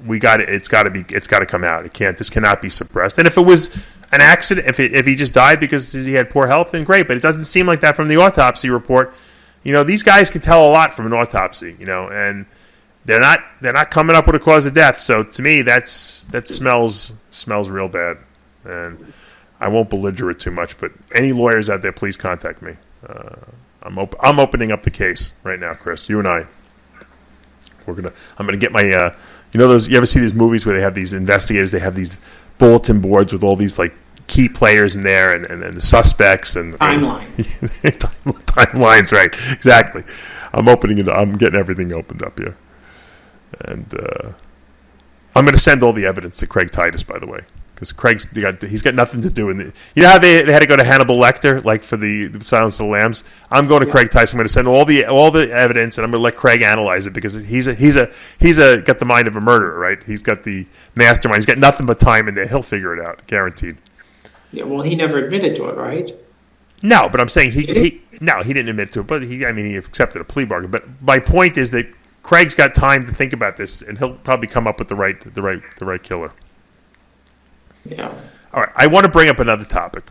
it's got to come out. This cannot be suppressed. And if it was an accident, if he just died because he had poor health, then great. But it doesn't seem like that from the autopsy report. These guys can tell a lot from an autopsy. And they're not coming up with a cause of death. So to me, that smells real bad. And I won't belliger it too much. But any lawyers out there, please contact me. I'm opening up the case right now, Chris. You and I. I'm gonna get my. You ever see these movies where they have these investigators? They have these bulletin boards with all these key players in there, and the suspects and timeline. Timelines, right? Exactly. I'm getting everything opened up here, and I'm going to send all the evidence to Craig Titus, by the way, because he's got nothing to do in the. You know how they had to go to Hannibal Lecter, for the Silence of the Lambs. I'm going to Craig Titus. I'm going to send all the evidence, and I'm going to let Craig analyze it, because he's got the mind of a murderer, right? He's got the mastermind. He's got nothing but time in there. He'll figure it out, guaranteed. Yeah, well, he never admitted to it, right? No, but I'm saying he didn't admit to it, but he accepted a plea bargain. But my point is that Craig's got time to think about this, and he'll probably come up with the right killer. Yeah. All right, I want to bring up another topic.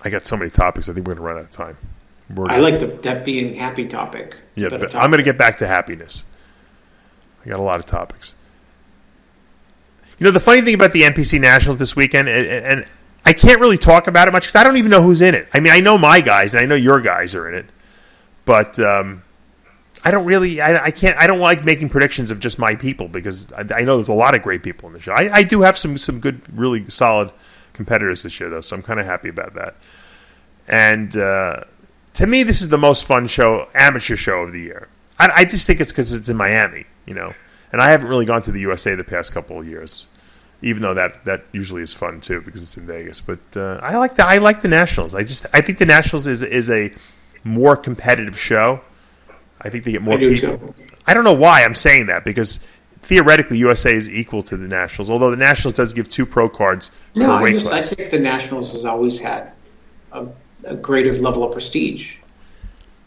I got so many topics, I think we're going to run out of time. I like that being happy topic. Yeah, but I'm going to get back to happiness. I got a lot of topics. The funny thing about the NPC Nationals this weekend, and I can't really talk about it much because I don't even know who's in it. I know my guys, and I know your guys are in it, but I don't really, I don't like making predictions of just my people, because I know there's a lot of great people in the show. I do have some good, really solid competitors this year, though, so I'm kind of happy about that. And to me, this is the most fun amateur show of the year. I just think it's because it's in Miami, and I haven't really gone to the USA the past couple of years. even though that usually is fun too because it's in Vegas. But I like the Nationals. I think the Nationals is a more competitive show. I think they get more people. Too. I don't know why I'm saying that because theoretically USA is equal to the Nationals, although the Nationals does give 2 pro cards per weight class. I think the Nationals has always had a greater level of prestige.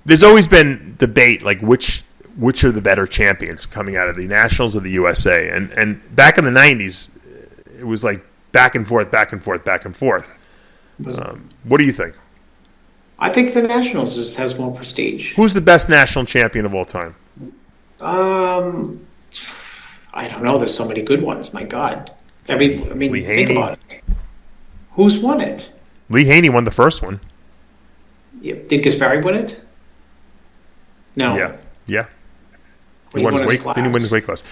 There's always been debate like which are the better champions coming out of the Nationals or the USA, and back in the 90s it was like back and forth. What do you think? I think the Nationals has more prestige. Who's the best national champion of all time? I don't know. There's so many good ones. My God. Lee Think Haney. about it. Who's won it? Lee Haney won the first one. Did Gaspari win it? No. Yeah. He won his class. Didn't he win his weight class?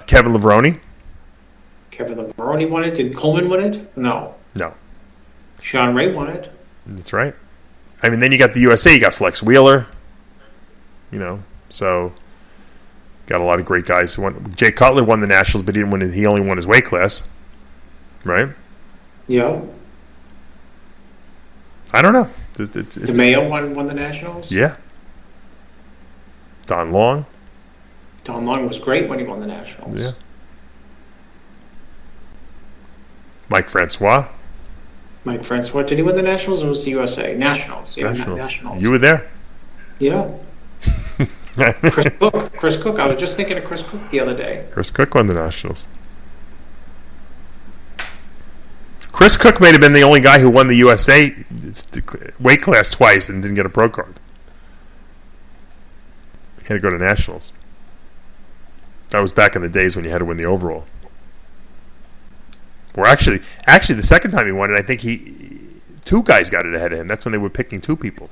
Kevin Levrone. Kevin Levrone won it. Did Coleman win it? No. Sean Ray won it. That's right. I mean, then you got the USA. You got Flex Wheeler. So got a lot of great guys who won. Jay Cutler won the Nationals, but he didn't win it. He only won his weight class, right? Yeah. I don't know. DeMayo won the Nationals. Yeah. Don Long. Don Long was great when he won the Nationals. Yeah. Mike Francois. Did he win the Nationals or was the USA? Nationals. Yeah, Nationals. You were there. Yeah. Chris Cook. I was just thinking of Chris Cook the other day. Chris Cook won the Nationals. Chris Cook may have been the only guy who won the USA weight class twice and didn't get a pro card. He had to go to Nationals. That was back in the days when you had to win the overall. Or actually, the second time he won it, I think 2 guys got it ahead of him. That's when they were picking 2 people.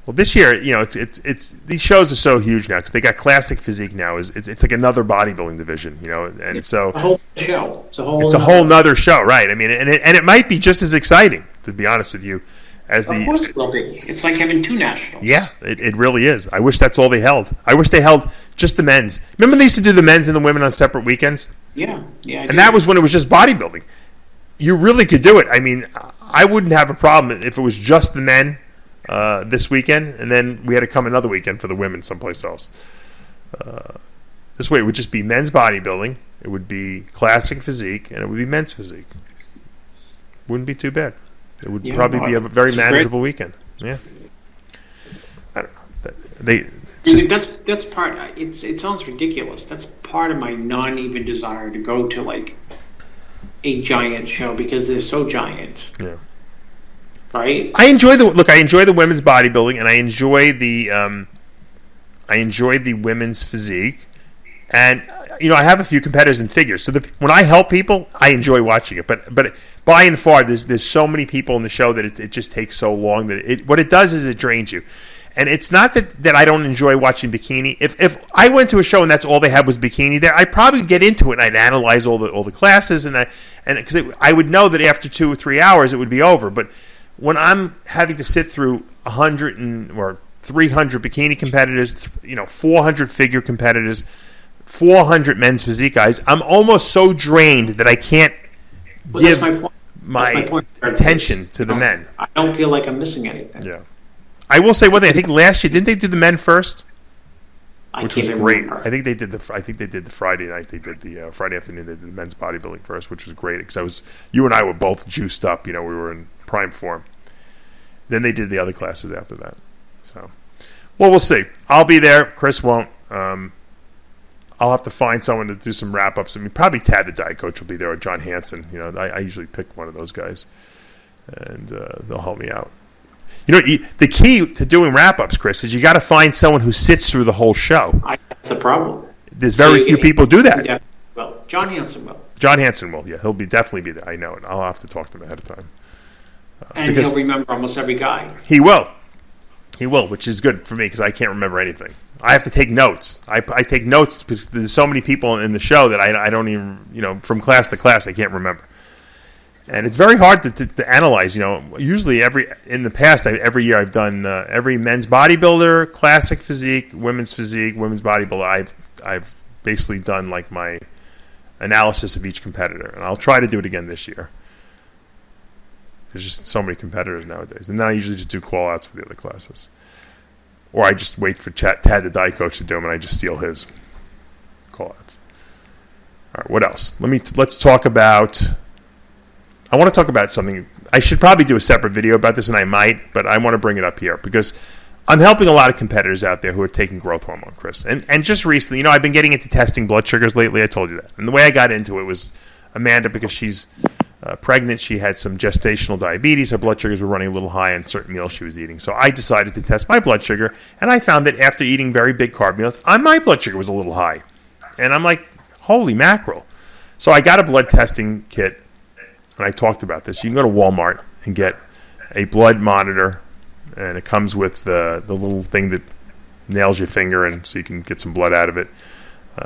Well, this year, it's these shows are so huge now because they got classic physique now. It's like another bodybuilding division, and so a whole show. It's a whole nother show, right? I mean, and it might be just as exciting, to be honest with you, as Of course it will be. It's like having 2 Nationals. Yeah, it really is. I wish that's all they held. I wish they held just the men's. Remember they used to do the men's and the women on separate weekends? Yeah. And that was when it was just bodybuilding. You really could do it. I mean, I wouldn't have a problem if it was just the men this weekend, and then we had to come another weekend for the women someplace else. This way it would just be men's bodybuilding, it would be classic physique, and it would be men's physique. Wouldn't be too bad. It would probably be a very manageable weekend. Yeah. I don't know. That's part. It sounds ridiculous. That's part of my non-even desire to go to like a giant show because they're so giant. Yeah. Right. I enjoy the women's bodybuilding, and I enjoy the women's physique, and I have a few competitors in figures. So when I help people, I enjoy watching it. But by and far, there's so many people in the show that it just takes so long that what it does is it drains you. And it's not that I don't enjoy watching bikini. If I went to a show and that's all they had was bikini there, I'd probably get into it and I'd analyze all the classes and because I would know that after 2 or 3 hours it would be over. But when I'm having to sit through 100 or 300 bikini competitors, 400 figure competitors, 400 men's physique guys, I'm almost so drained that I can't give my attention to the men. I don't feel like I'm missing anything. Yeah. I will say one thing. I think last year, didn't they do the men first? Which was great. I think they did the Friday night. They did the Friday afternoon. They did the men's bodybuilding first, which was great because you and I were both juiced up. We were in prime form. Then they did the other classes after that. So, well, we'll see. I'll be there. Chris won't. I'll have to find someone to do some wrap ups. I mean, probably Tad the diet coach will be there, or John Hansen. I usually pick one of those guys, and they'll help me out. The key to doing wrap-ups, Chris, is you got to find someone who sits through the whole show. That's the problem. There's very few people do that. Yeah. Well, John Hansen will. John Hansen will. Yeah, he'll definitely be there. I know it. I'll have to talk to him ahead of time. And he'll remember almost every guy. He will. He will, which is good for me because I can't remember anything. I have to take notes. I take notes because there's so many people in the show that I don't even, from class to class, I can't remember. And it's very hard to analyze. Usually in the past, every year I've done every men's bodybuilder, classic physique, women's bodybuilder. I've basically done like my analysis of each competitor, and I'll try to do it again this year. There's just so many competitors nowadays, and then I usually just do call-outs for the other classes, or I just wait for Tad the diet coach to do them, and I just steal his call-outs. All right, what else? Let's talk about. I want to talk about something. I should probably do a separate video about this, and I might, but I want to bring it up here because I'm helping a lot of competitors out there who are taking growth hormone, Chris. And just recently, I've been getting into testing blood sugars lately. I told you that. And the way I got into it was Amanda, because she's pregnant. She had some gestational diabetes. Her blood sugars were running a little high on certain meals she was eating. So I decided to test my blood sugar, and I found that after eating very big carb meals, my blood sugar was a little high. And I'm like, holy mackerel. So I got a blood testing kit, and I talked about this. You can go to Walmart and get a blood monitor, and it comes with the little thing that nails your finger, and so you can get some blood out of it.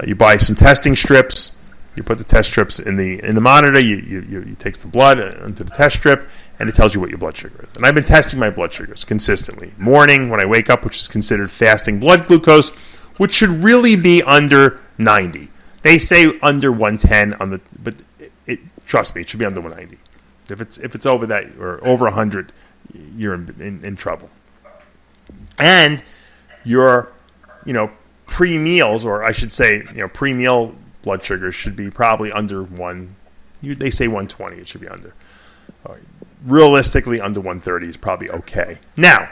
You buy some testing strips. You put the test strips in the monitor. You take the blood into the test strip, and it tells you what your blood sugar is. And I've been testing my blood sugars consistently. Morning when I wake up, which is considered fasting blood glucose, which should really be under 90. They say under 110 but trust me, it should be under 190. If it's over that or over 100, you're in trouble. And your pre-meals, or I should say pre-meal blood sugar should be probably under they say 120, it should be under. Realistically, under 130 is probably okay. Now,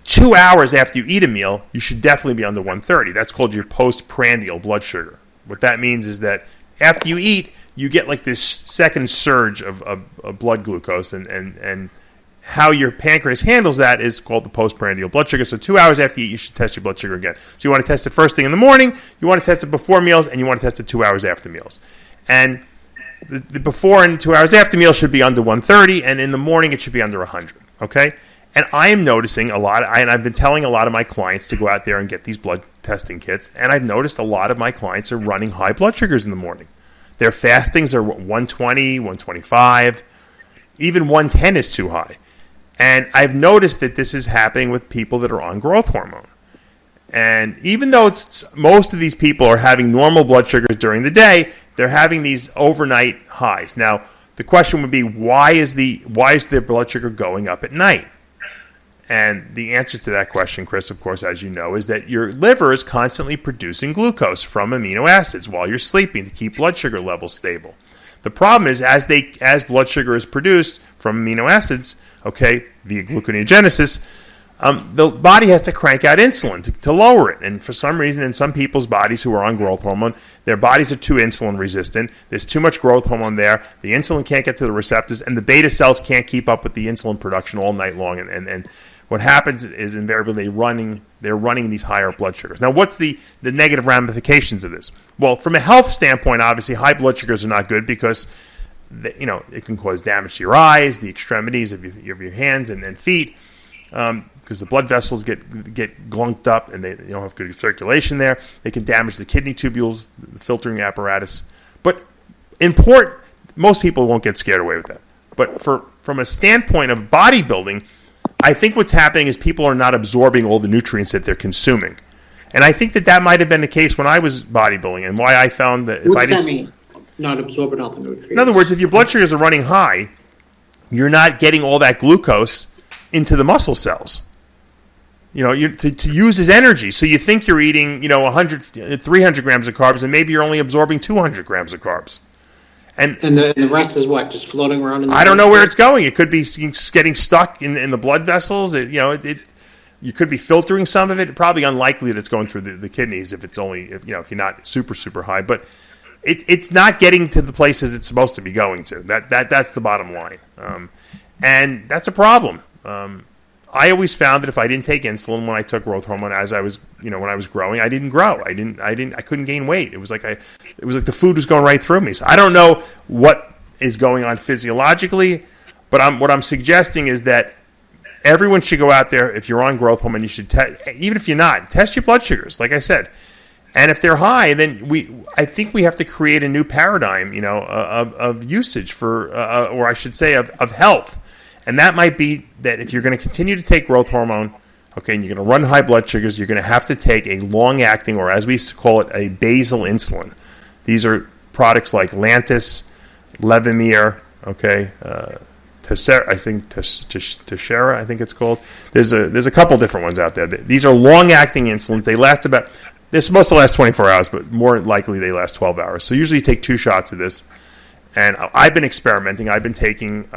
2 hours after you eat a meal, you should definitely be under 130. That's called your postprandial blood sugar. What that means is that after you eat, you get like this second surge of blood glucose, and how your pancreas handles that is called the postprandial blood sugar. So 2 hours after you eat, you should test your blood sugar again. So you want to test it first thing in the morning, you want to test it before meals, and you want to test it 2 hours after meals. And the before and 2 hours after meals should be under 130, and in the morning it should be under 100, okay? And I am noticing a lot, and I've been telling a lot of my clients to go out there and get these blood testing kits, and I've noticed a lot of my clients are running high blood sugars in the morning. Their fastings are 120, 125, even 110 is too high. And I've noticed that this is happening with people that are on growth hormone. And even though most of these people are having normal blood sugars during the day, they're having these overnight highs. Now, the question would be, why is their blood sugar going up at night? And the answer to that question, Chris, of course, as you know, is that your liver is constantly producing glucose from amino acids while you're sleeping to keep blood sugar levels stable. The problem is, as blood sugar is produced from amino acids, okay, via gluconeogenesis, the body has to crank out insulin to lower it. And for some reason, in some people's bodies who are on growth hormone, their bodies are too insulin resistant. There's too much growth hormone there. The insulin can't get to the receptors, and the beta cells can't keep up with the insulin production all night long. And what happens is invariably they're running these higher blood sugars. Now, what's the negative ramifications of this? Well, from a health standpoint, obviously, high blood sugars are not good because it can cause damage to your eyes, the extremities of your hands and feet, because the blood vessels get glunked up and they don't have good circulation there. They can damage the kidney tubules, the filtering apparatus. But most people won't get scared away with that. But from a standpoint of bodybuilding, I think what's happening is people are not absorbing all the nutrients that they're consuming. And I think that might have been the case when I was bodybuilding, and why I found that What's that mean? Not absorbing all the nutrients? In other words, if your blood sugars are running high, you're not getting all that glucose into the muscle cells. To use as energy. So you think you're eating, 300 grams of carbs, and maybe you're only absorbing 200 grams of carbs. And the rest is what? Just floating around in the I don't know where it's going. It could be getting stuck in the blood vessels. You could be filtering some of it. Probably unlikely that it's going through the kidneys if it's only, if you're not super, super high. But it's not getting to the places it's supposed to be going to. That's the bottom line. And that's a problem. I always found that if I didn't take insulin when I took growth hormone as I was, when I was growing, I didn't grow. I couldn't gain weight. It was like the food was going right through me. So I don't know what is going on physiologically, but what I'm suggesting is that everyone should go out there. If you're on growth hormone, you should even if you're not, test your blood sugars, like I said. And if they're high, then I think we have to create a new paradigm, of usage or I should say of health. And that might be that if you're going to continue to take growth hormone, Okay, and you're going to run high blood sugars. You're going to have to take a long-acting, or as we call it, a basal insulin. These are products like Lantus, Levemir, okay, Tessera, I think Tessera, I think it's called. There's a couple different ones out there. These are long-acting insulins. They last about, they're supposed to last 24 hours, but more likely they last 12 hours. So usually you take 2 shots of this. And I've been experimenting. I've been taking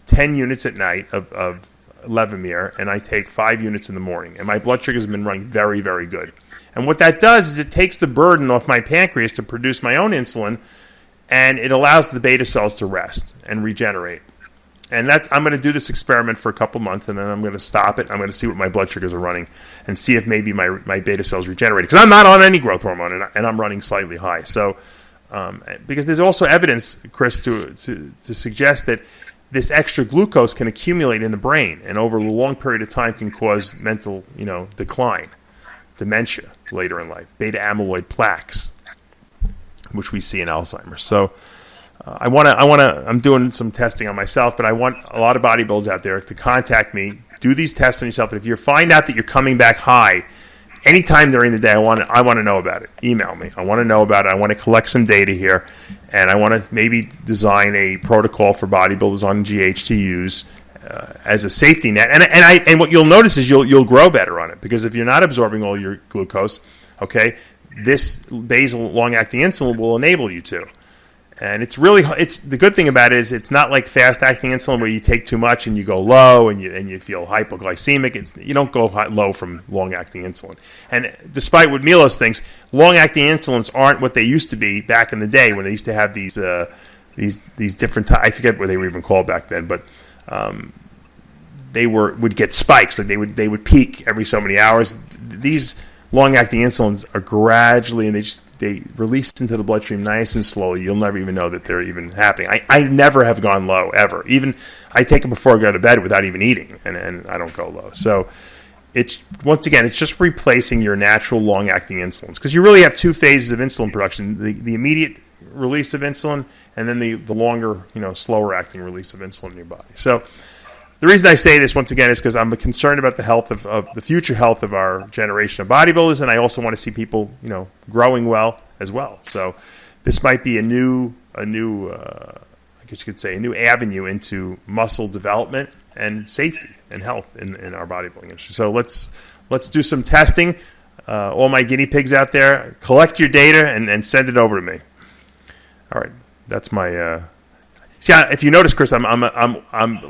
10 units at night of Levemir, and I take 5 units in the morning. And my blood sugars have been running very, very good. And what that does is it takes the burden off my pancreas to produce my own insulin, and it allows the beta cells to rest and regenerate. And I'm going to do this experiment for a couple months, and then I'm going to stop it. I'm going to see what my blood sugars are running and see if maybe my beta cells regenerate. Because I'm not on any growth hormone, and I'm running slightly high. So, because there's also evidence, Chris, to suggest that this extra glucose can accumulate in the brain, and over a long period of time can cause mental, decline, dementia later in life, beta amyloid plaques, which we see in Alzheimer's. So I'm doing some testing on myself, but I want a lot of bodybuilders out there to contact me, do these tests on yourself, and if you find out that you're coming back high anytime during the day, I want to know about it. Email me. I want to know about it. I want to collect some data here, and I want to maybe design a protocol for bodybuilders on GH to use as a safety net. And what you'll notice is you'll grow better on it, because if you're not absorbing all your glucose, okay, this basal long-acting insulin will enable you to. And it's the good thing about it is it's not like fast-acting insulin where you take too much and you go low and you feel hypoglycemic. You don't go low from long-acting insulin. And despite what Milos thinks, long-acting insulins aren't what they used to be back in the day when they used to have these different. I forget what they were even called back then, but they would get spikes. Like they would peak every so many hours. These long-acting insulins are gradually, and they release into the bloodstream nice and slowly. You'll never even know that they're even happening. I never have gone low, ever. Even I take them before I go to bed without even eating, and I don't go low. So it's just replacing your natural long-acting insulins, because you really have 2 phases of insulin production: the immediate release of insulin, and then the longer, slower-acting release of insulin in your body. So the reason I say this once again is because I'm concerned about the health of the future health of our generation of bodybuilders, and I also want to see people, growing well as well. So this might be a new I guess you could say, a new avenue into muscle development and safety and health in our bodybuilding industry. So let's do some testing. All my guinea pigs out there, collect your data and send it over to me. All right, that's my. See, if you notice, Chris, I'm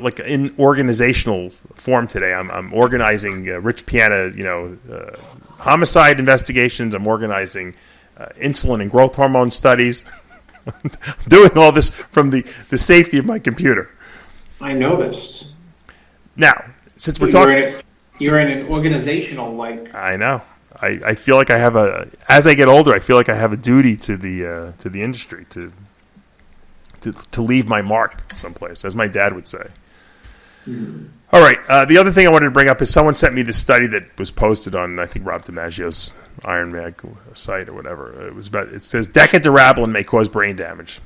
like in organizational form today. I'm organizing Rich Piana, homicide investigations. I'm organizing insulin and growth hormone studies. I'm doing all this from the safety of my computer. I noticed. Now, since we're talking, you're in an organizational I know. I feel like I have as I get older, I feel like I have a duty to the industry to leave my mark someplace, as my dad would say. Mm-hmm. All right. The other thing I wanted to bring up is someone sent me this study that was posted on, I think, Rob DiMaggio's Iron Mag site or whatever. It says decadurabolin may cause brain damage.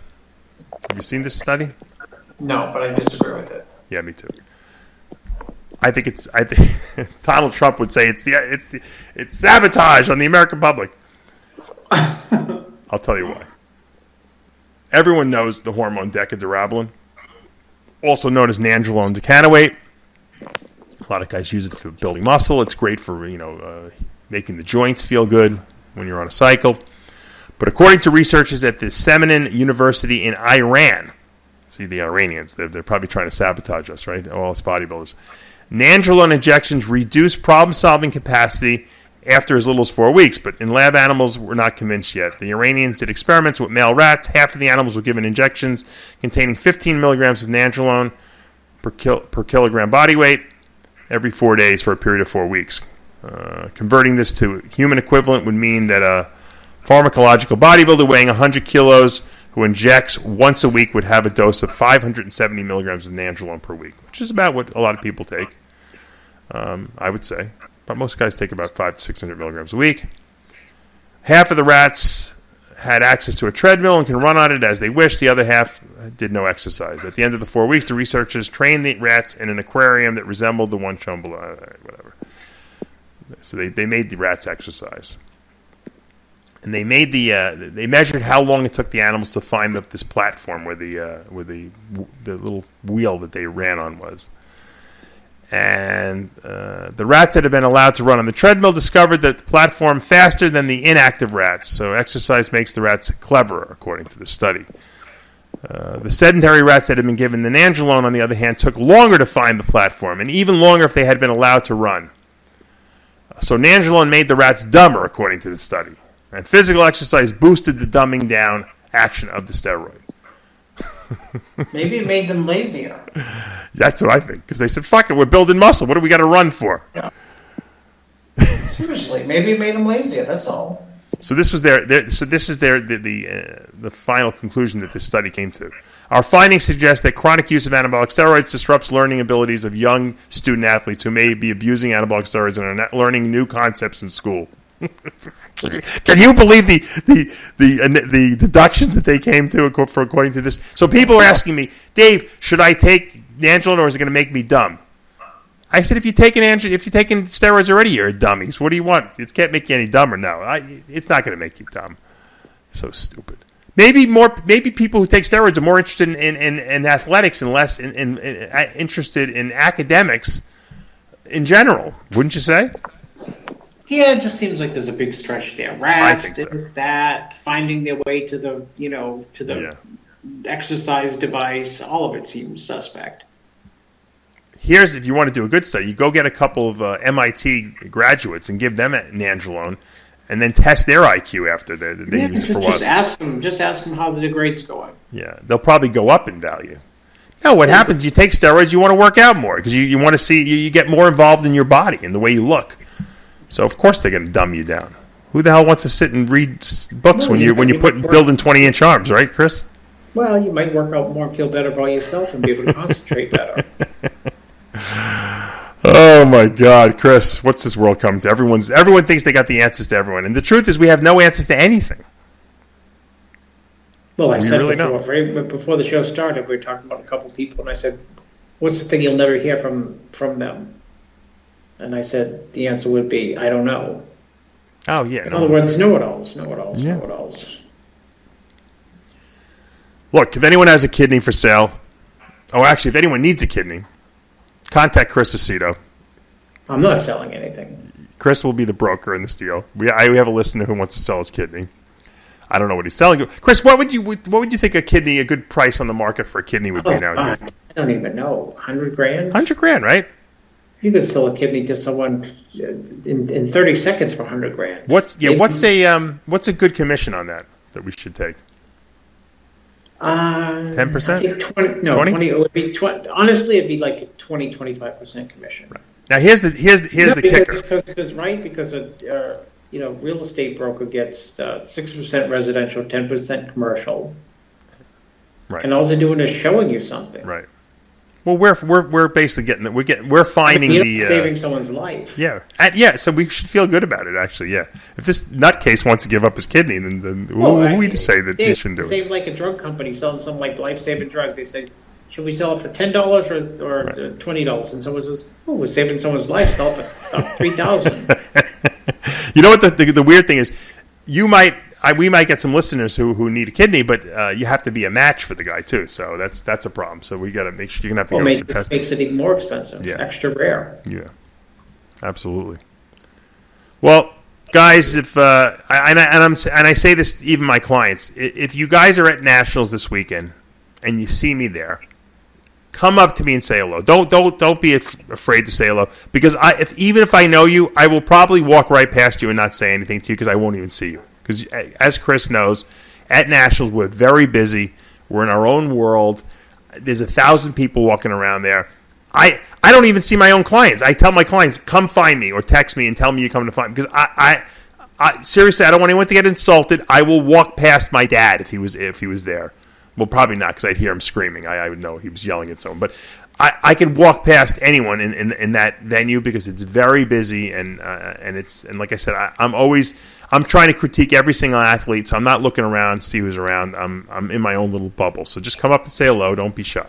Have you seen this study? No, but I disagree with it. Yeah, me too. I think Donald Trump would say it's sabotage on the American public. I'll tell you why. Everyone knows the hormone decadurabolin, also known as nandrolone decanoate. A lot of guys use it for building muscle. It's great for making the joints feel good when you're on a cycle. But according to researchers at the Semenon University in Iran, see the Iranians, they're probably trying to sabotage us, right? All us bodybuilders. Nandrolone injections reduce problem-solving capacity after as little as 4 weeks, but in lab animals, we're not convinced yet. The Iranians did experiments with male rats. Half of the animals were given injections containing 15 milligrams of nandrolone per kilogram body weight every 4 days for a period of 4 weeks. Converting this to human equivalent would mean that a pharmacological bodybuilder weighing 100 kilos who injects once a week would have a dose of 570 milligrams of nandrolone per week, which is about what a lot of people take, I would say. But most guys take about 500 to 600 milligrams a week. Half of the rats had access to a treadmill and can run on it as they wish. The other half did no exercise. At the end of the 4 weeks, the researchers trained the rats in an aquarium that resembled the one shown below. Whatever. So they made the rats exercise. And they made they measured how long it took the animals to find this platform where the little wheel that they ran on was. And the rats that had been allowed to run on the treadmill discovered that the platform faster than the inactive rats. So exercise makes the rats cleverer, according to the study. The sedentary rats that had been given the nandrolone, on the other hand, took longer to find the platform, and even longer if they had been allowed to run. So nandrolone made the rats dumber, according to the study. And physical exercise boosted the dumbing down action of the steroid. Maybe it made them lazier. That's what I think. Because they said, fuck it, we're building muscle. What do we got to run for? Yeah. Seriously, maybe it made them lazier, that's all. So this was the final conclusion that this study came to. Our findings suggest that chronic use of anabolic steroids disrupts learning abilities of young student athletes who may be abusing anabolic steroids and are not learning new concepts in school. Can you believe the deductions that they came to according to this? So people are asking me, Dave, should I take nandrolone or is it going to make me dumb? I said, if you're taking steroids already, you're a dummy. So what do you want? It can't make you any dumber. No, it's not going to make you dumb. So stupid. Maybe people who take steroids are more interested in athletics and less interested in academics in general. Wouldn't you say? Yeah, it just seems like there's a big stretch there. Rats, I think so. it's that, finding their way to the exercise device. All of it seems suspect. Here's, if you want to do a good study, you go get a couple of MIT graduates and give them nandrolone, and then test their IQ after they use it for a while. Just ask them how the grade's going. Yeah, they'll probably go up in value. No, what happens? You take steroids, you want to work out more because you want to see you get more involved in your body and the way you look. So of course they're going to dumb you down. Who the hell wants to sit and read books when you put building 20-inch arms, right, Chris? Well, you might work out more and feel better about yourself and be able to concentrate better. Oh my God, Chris, what's this world coming to? Everyone thinks they got the answers to everyone, and the truth is we have no answers to anything. Well, I said really before the show started, we were talking about a couple of people, and I said, "What's the thing you'll never hear from them?" And I said the answer would be, "I don't know." Oh yeah. In other words, know-it-alls. Look, if anyone has a kidney for sale, actually, if anyone needs a kidney, contact Chris Aceto. I'm not selling anything. Chris will be the broker in this deal. We have a listener who wants to sell his kidney. I don't know what he's selling. Chris, what would you think a good price on the market for a kidney would be nowadays? I don't even know. $100,000? $100,000, right? You could sell a kidney to someone in 30 seconds for $100,000. What's a good commission on that we should take? 10%? 20. It would be 20. Honestly, it'd be like a 20-25% commission. Right. Now here's the kicker. Because real estate broker gets 6% residential, 10% commercial. Right. And all they're doing is showing you something. Right. Well, we're basically we're finding saving someone's life. Yeah. So we should feel good about it. Actually, yeah. If this nutcase wants to give up his kidney, then who are we to say that he shouldn't do it? Same like a drug company selling some like life-saving drug. They say, should we sell it for $10 or $20? And someone says, "Oh, we're saving someone's life. Sell it for $3,000." You know what the weird thing is? We might get some listeners who need a kidney, but you have to be a match for the guy too. So that's a problem. So we got to make sure you're gonna have to go for testing. Makes it even more expensive. Yeah. Extra rare. Yeah, absolutely. Well, guys, if I say this to even my clients, if you guys are at Nationals this weekend and you see me there, come up to me and say hello. Don't be afraid to say hello, because even if I know you, I will probably walk right past you and not say anything to you because I won't even see you. Because as Chris knows, at Nationals we're very busy. We're in our own world. There's 1,000 people walking around there. I don't even see my own clients. I tell my clients, come find me or text me and tell me you're coming to find me. Because I seriously, I don't want anyone to get insulted. I will walk past my dad if he was there. Well, probably not, because I'd hear him screaming. I would know he was yelling at someone. But I could walk past anyone in that venue because it's very busy and like I said, I'm trying to critique every single athlete, so I'm not looking around to see who's around. I'm in my own little bubble. So just come up and say hello. Don't be shy.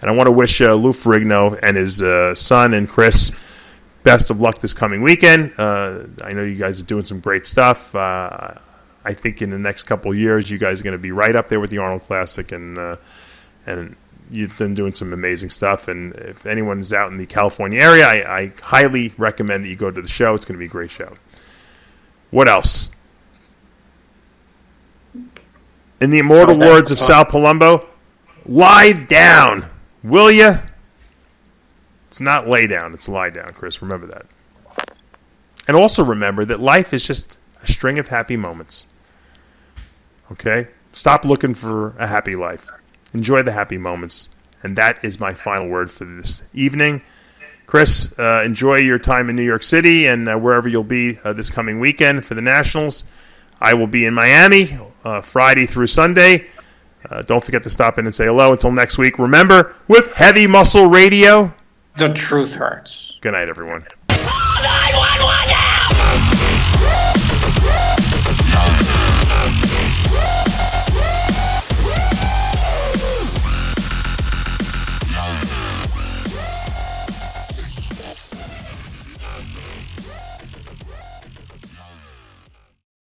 And I want to wish Lou Ferrigno and his son and Chris best of luck this coming weekend. I know you guys are doing some great stuff. I think in the next couple of years, you guys are going to be right up there with the Arnold Classic, and you've been doing some amazing stuff. And if anyone's out in the California area, I highly recommend that you go to the show. It's going to be a great show. What else? In the immortal words of Sal Palumbo, lie down, will ya? It's not lay down, it's lie down, Chris. Remember that. And also remember that life is just a string of happy moments. Okay? Stop looking for a happy life. Enjoy the happy moments. And that is my final word for this evening. Chris, enjoy your time in New York City and wherever you'll be this coming weekend for the Nationals. I will be in Miami Friday through Sunday. Don't forget to stop in and say hello. Until next week, remember, with Heavy Muscle Radio, the truth hurts. Good night, everyone.